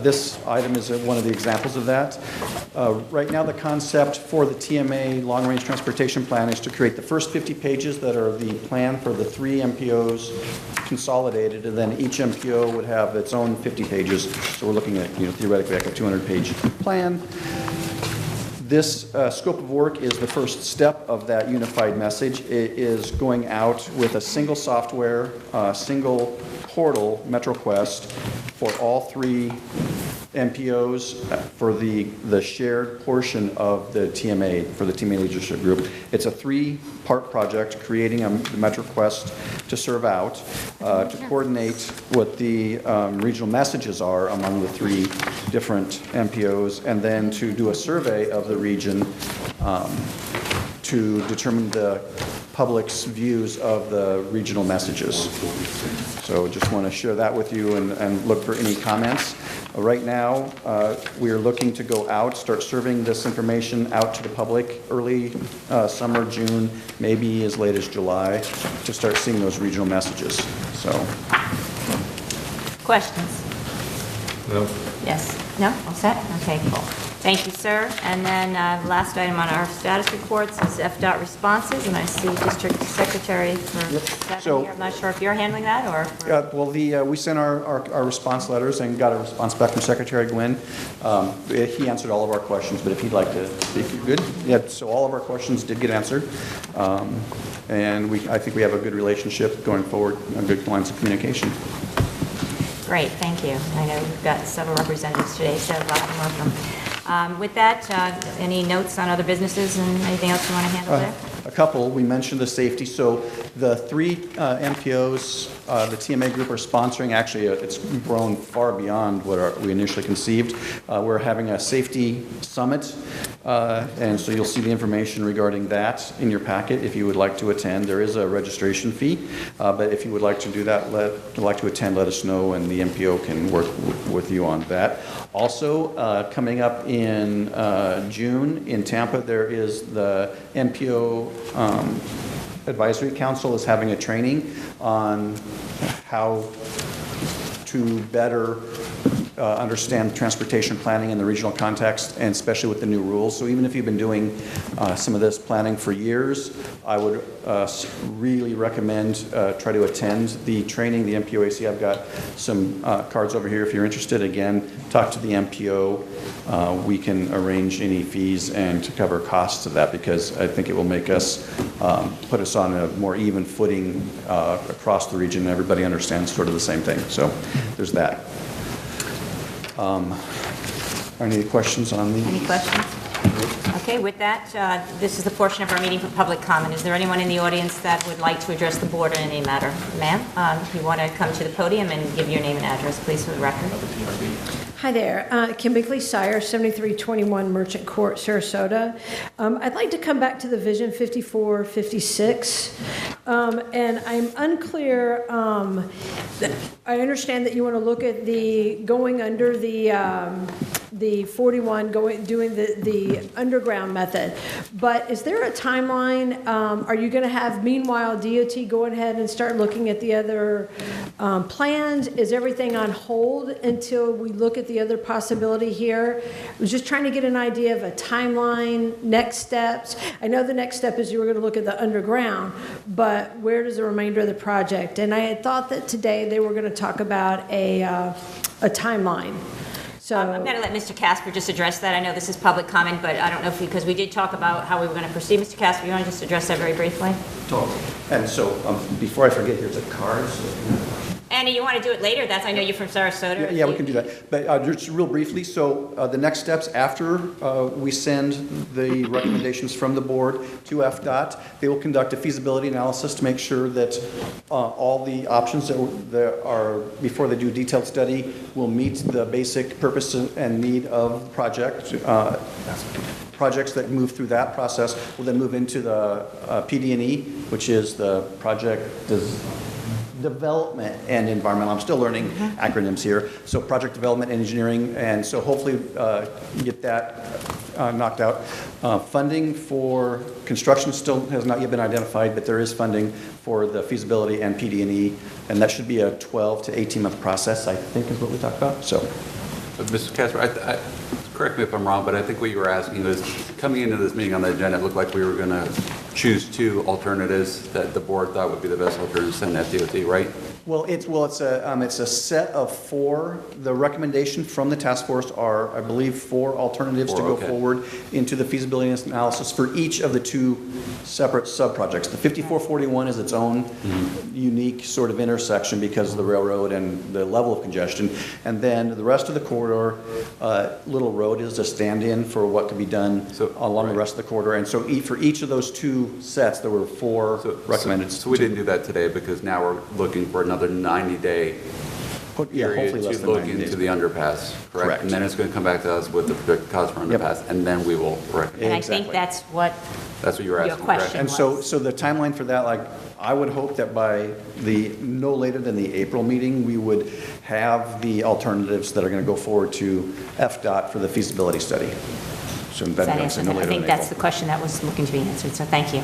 This item is one of the examples of that. Right now, the concept for the TMA long-range transportation plan is to create the first 50 pages that are the plan for the 3 MPOs consolidated, and then each MPO would have its own 50 pages. So we're looking at, theoretically, like a 200-page plan. This scope of work is the first step of that unified message. It is going out with a single software, single portal, MetroQuest, for all 3 MPOs for the shared portion of the TMA, for the TMA Leadership Group. It's a 3-part project, creating a MetroQuest to serve out, to coordinate what the regional messages are among the 3 different MPOs, and then to do a survey of the region to determine the public's views of the regional messages. So just want to share that with you and look for any comments. Right now, we are looking to go out, start serving this information out to the public early summer, June, maybe as late as July, to start seeing those regional messages. So. Questions? No. Yes? No? All set? Okay, cool. Thank you, sir. And then last item on our status reports is FDOT responses, and I see District Secretary for 7 So- here. I'm not sure if you're handling that or... Well, we sent our response letters and got a response back from Secretary Gwynn. He answered all of our questions, but if he'd like to speak, you're good? Yeah, so all of our questions did get answered. And I think we have a good relationship going forward, good lines of communication. Great, thank you. I know we've got several representatives today, so welcome. With that, any notes on other businesses and anything else you want to handle there? A couple. We mentioned the safety. So the 3 MPOs, the TMA group are sponsoring. Actually, it's grown far beyond what we initially conceived. We're having a safety summit, and so you'll see the information regarding that in your packet if you would like to attend. There is a registration fee, but if you would like to do that, like to attend, let us know, and the MPO can work with you on that. Also, coming up in June in Tampa, there is the MPO Advisory Council is having a training on how to better understand transportation planning in the regional context, and especially with the new rules. So even if you've been doing some of this planning for years, I would really recommend try to attend the training, the MPOAC. I've got some cards over here if you're interested. Again, talk to the MPO. We can arrange any fees and to cover costs of that, because I think it will make us, put us on a more even footing across the region. Everybody understands sort of the same thing. So there's that. Any questions on the? Any questions? Okay, with that, this is the portion of our meeting for public comment. Is there anyone in the audience that would like to address the board on any matter? Ma'am, if you want to come to the podium and give your name and address, please, for the record. Hi there, Kim Bickley Sire, 7321 Merchant Court, Sarasota. I'd like to come back to the Vision 5456, and I'm unclear. I understand that you want to look at the going under the 41, doing the underground method, but is there a timeline? Are you going to have, meanwhile, DOT go ahead and start looking at the other plans? Is everything on hold until we look at the other possibility here? I was just trying to get an idea of a timeline, next steps. I know the next step is you were going to look at the underground, but where does the remainder of the project? And I had thought that today they were going to talk about a timeline. So I'm going to let Mr. Casper just address that. I know this is public comment, but I don't know if because we did talk about how we were going to proceed. Mr. Casper, you want to just address that very briefly? Totally. And so before I forget, here's a card. Annie, you want to do it later? I know you're from Sarasota. Yeah, we can do that. But just real briefly, so the next steps after we send the recommendations from the board to FDOT, they will conduct a feasibility analysis to make sure that all the options that are, before they do a detailed study, will meet the basic purpose and need of the project. Projects that move through that process will then move into the PD&E, which is the project development and environmental. I'm still learning acronyms here. So project development and engineering, and so hopefully get that knocked out. Funding for construction still has not yet been identified, but there is funding for the feasibility and PD&E, and that should be a 12 to 18-month process, I think is what we talked about. So, Mr. Casper, correct me if I'm wrong, but I think what you were asking was, coming into this meeting on the agenda, it looked like we were going to choose 2 alternatives that the board thought would be the best alternatives to send at DOT, right? Well, it's a set of 4. The recommendation from the task force are, I believe, 4 alternatives to go forward into the feasibility analysis for each of the 2 separate sub-projects. The 5441 is its own unique sort of intersection because of the railroad and the level of congestion. And then the rest of the corridor, Little Road is a stand-in for what could be done along the rest of the corridor. And so for each of those 2 sets, there were 4 recommended. So we didn't do that today because now we're looking for another 90-day period to look into the underpass, correct? And then it's going to come back to us with the projected cost for underpass, and then we will recommend. And I think that's what you were asking, your question And so the timeline for that, like, I would hope that by no later than the April meeting, we would have the alternatives that are going to go forward to FDOT for the feasibility study. So Does that answer that? I think that's the question that was looking to be answered, so thank you.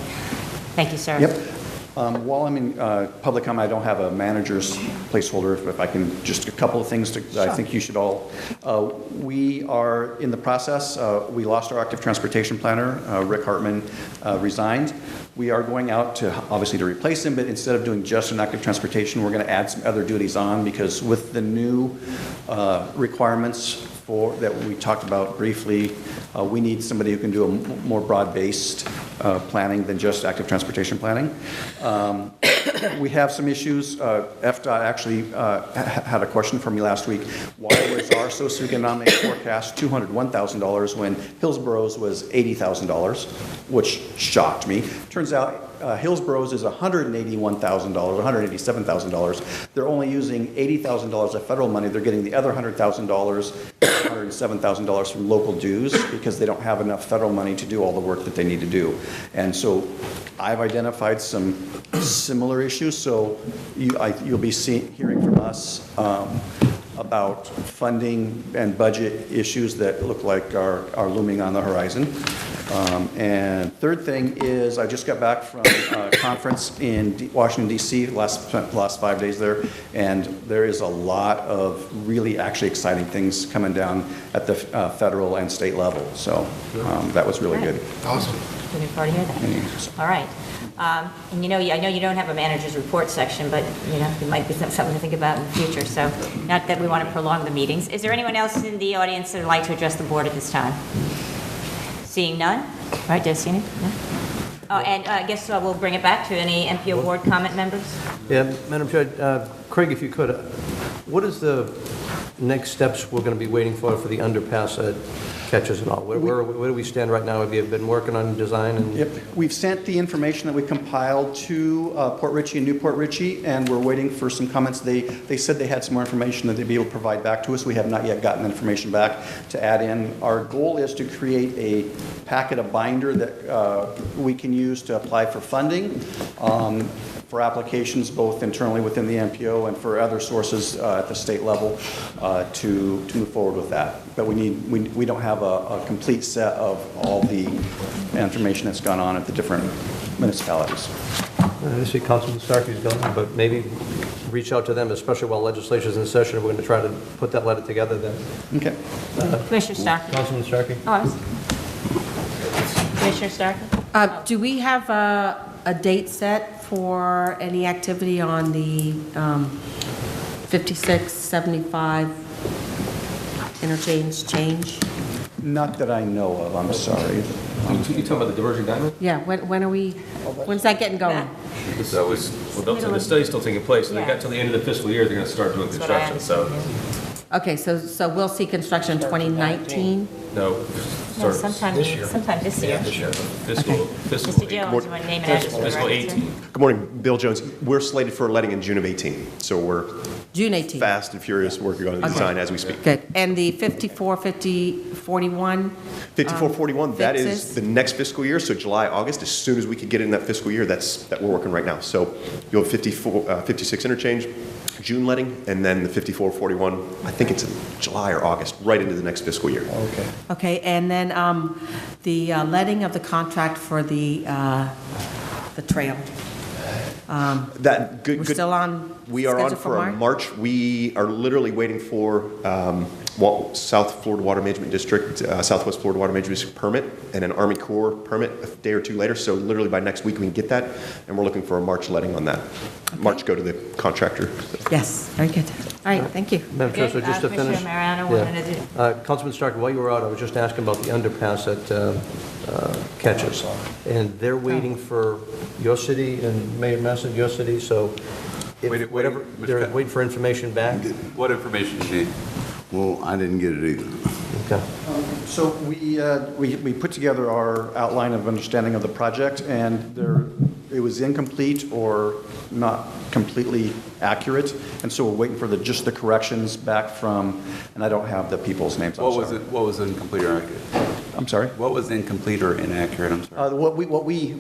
Thank you, sir. Yep. While I'm in public comment, I don't have a manager's placeholder. If I can, just a couple of things that I think you should all. We are in the process. We lost our active transportation planner. Rick Hartman resigned. We are going out to, obviously, to replace him, but instead of doing just an active transportation, we're going to add some other duties on because with the new requirements that we talked about briefly, we need somebody who can do a more broad-based planning than just active transportation planning. We have some issues. FDOT actually had a question for me last week. Why was our socioeconomic forecast $201,000 when Hillsborough's was $80,000, which shocked me. Turns out Hillsborough's is $181,000, $187,000. They're only using $80,000 of federal money. They're getting the other $100,000, $107,000 from local dues because they don't have enough federal money to do all the work that they need to do. And so I've identified some similar issues. So you'll be hearing from us about funding and budget issues that look like are looming on the horizon. And third thing is I just got back from a conference in Washington, D.C., last 5 days there, and there is a lot of really actually exciting things coming down at the federal and state level. So that was really good. Awesome. Looking forward to hear that. All right. And I know you don't have a manager's report section, but it might be something to think about in the future. So not that we want to prolong the meetings. Is there anyone else in the audience that would like to address the board at this time? Seeing none? All right, did I see any? No? Oh, and I guess we'll bring it back to any MPO board comment members. Yeah, Madam Chair, Craig, if you could, what is the next steps we're going to be waiting for the underpass at Catches and all? Where do we stand right now? Have you been working on design? And Yep. We've sent the information that we compiled to Port Richey and Newport Richey, and we're waiting for some comments. They said they had some more information that they'd be able to provide back to us. We have not yet gotten information back to add in. Our goal is to create a packet, a binder that we can use to apply for funding. For applications both internally within the MPO and for other sources at the state level to move forward with that. But we don't have a complete set of all the information that's gone on at the different municipalities. I see Councilman Starkey's gone, but maybe reach out to them, especially while legislature's in session. We're going to try to put that letter together then. Okay. Commissioner Starkey. Councilman Starkey. Commissioner Starkey. Do we have a date set for any activity on the 5675 interchange change? Not that I know of, I'm sorry. You talking about the diversion diamond? Yeah, when's that getting going? So the study's still taking place, and they got till the end of the fiscal year, they're gonna start doing construction, so. Okay, so we'll see construction in 2019? No. Sometime this year. Fiscal. Mr. Jones, you want to name and address for the Fiscal record, sir? 18. Good morning, Bill Jones. We're slated for letting in June of 18, so we're June 18. fast and furious working on the design as we speak. Good. And the 5441? 5441, that is the next fiscal year, so July, August, as soon as we could get in that fiscal year, that we're working right now. So you'll have 56 interchange, June letting, and then the 5441, I think it's in July or August, right into the next fiscal year. Okay. Okay, and then the letting of the contract for the trail. We're still on We are on schedule for a March. We are literally waiting for South Florida Water Management District, Southwest Florida Water Management District permit and an Army Corps permit a day or two later. So literally by next week we can get that, and we're looking for a March letting on that. March go to the contractor. Yes, very good. All right, thank you. Madam Chair, so just to finish. Commissioner Mariano wanted to do. Councilman Stark, while you were out, I was just asking about the underpass at Catches. And they're waiting for your city and Mayor Massa, your city, so if whatever, they're waiting for information back? What information do you need? Well, I didn't get it either. Okay. So we put together our outline of understanding of the project, and it was incomplete or not completely accurate, and so we're waiting for just the corrections back from, and I don't have the people's names. What was incomplete or accurate? I'm sorry? What was incomplete or inaccurate? I'm sorry. What we you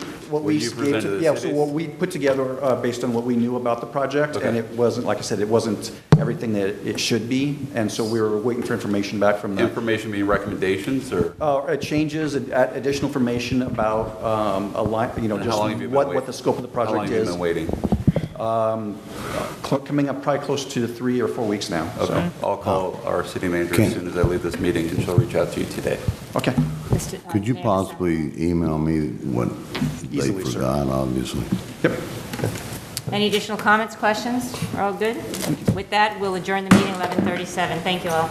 gave presented to, the yeah, so cities? what we put together based on what we knew about the project, Okay. and it wasn't, like I said, it wasn't everything that it should be, and so we were waiting for information back from the. Information being recommendations or? Changes, additional information about a line, And just how long have you been what waiting? the scope of the How project long have you is. been waiting? Coming up probably close to 3 or 4 weeks now. Okay, So. I'll call our city manager as soon as I leave this meeting, and she'll reach out to you today. Okay. Could you possibly email me what they Easily, sir. forgot, obviously? Yep. Any additional comments, questions? We're all good? With that, we'll adjourn the meeting 11:37. Thank you all.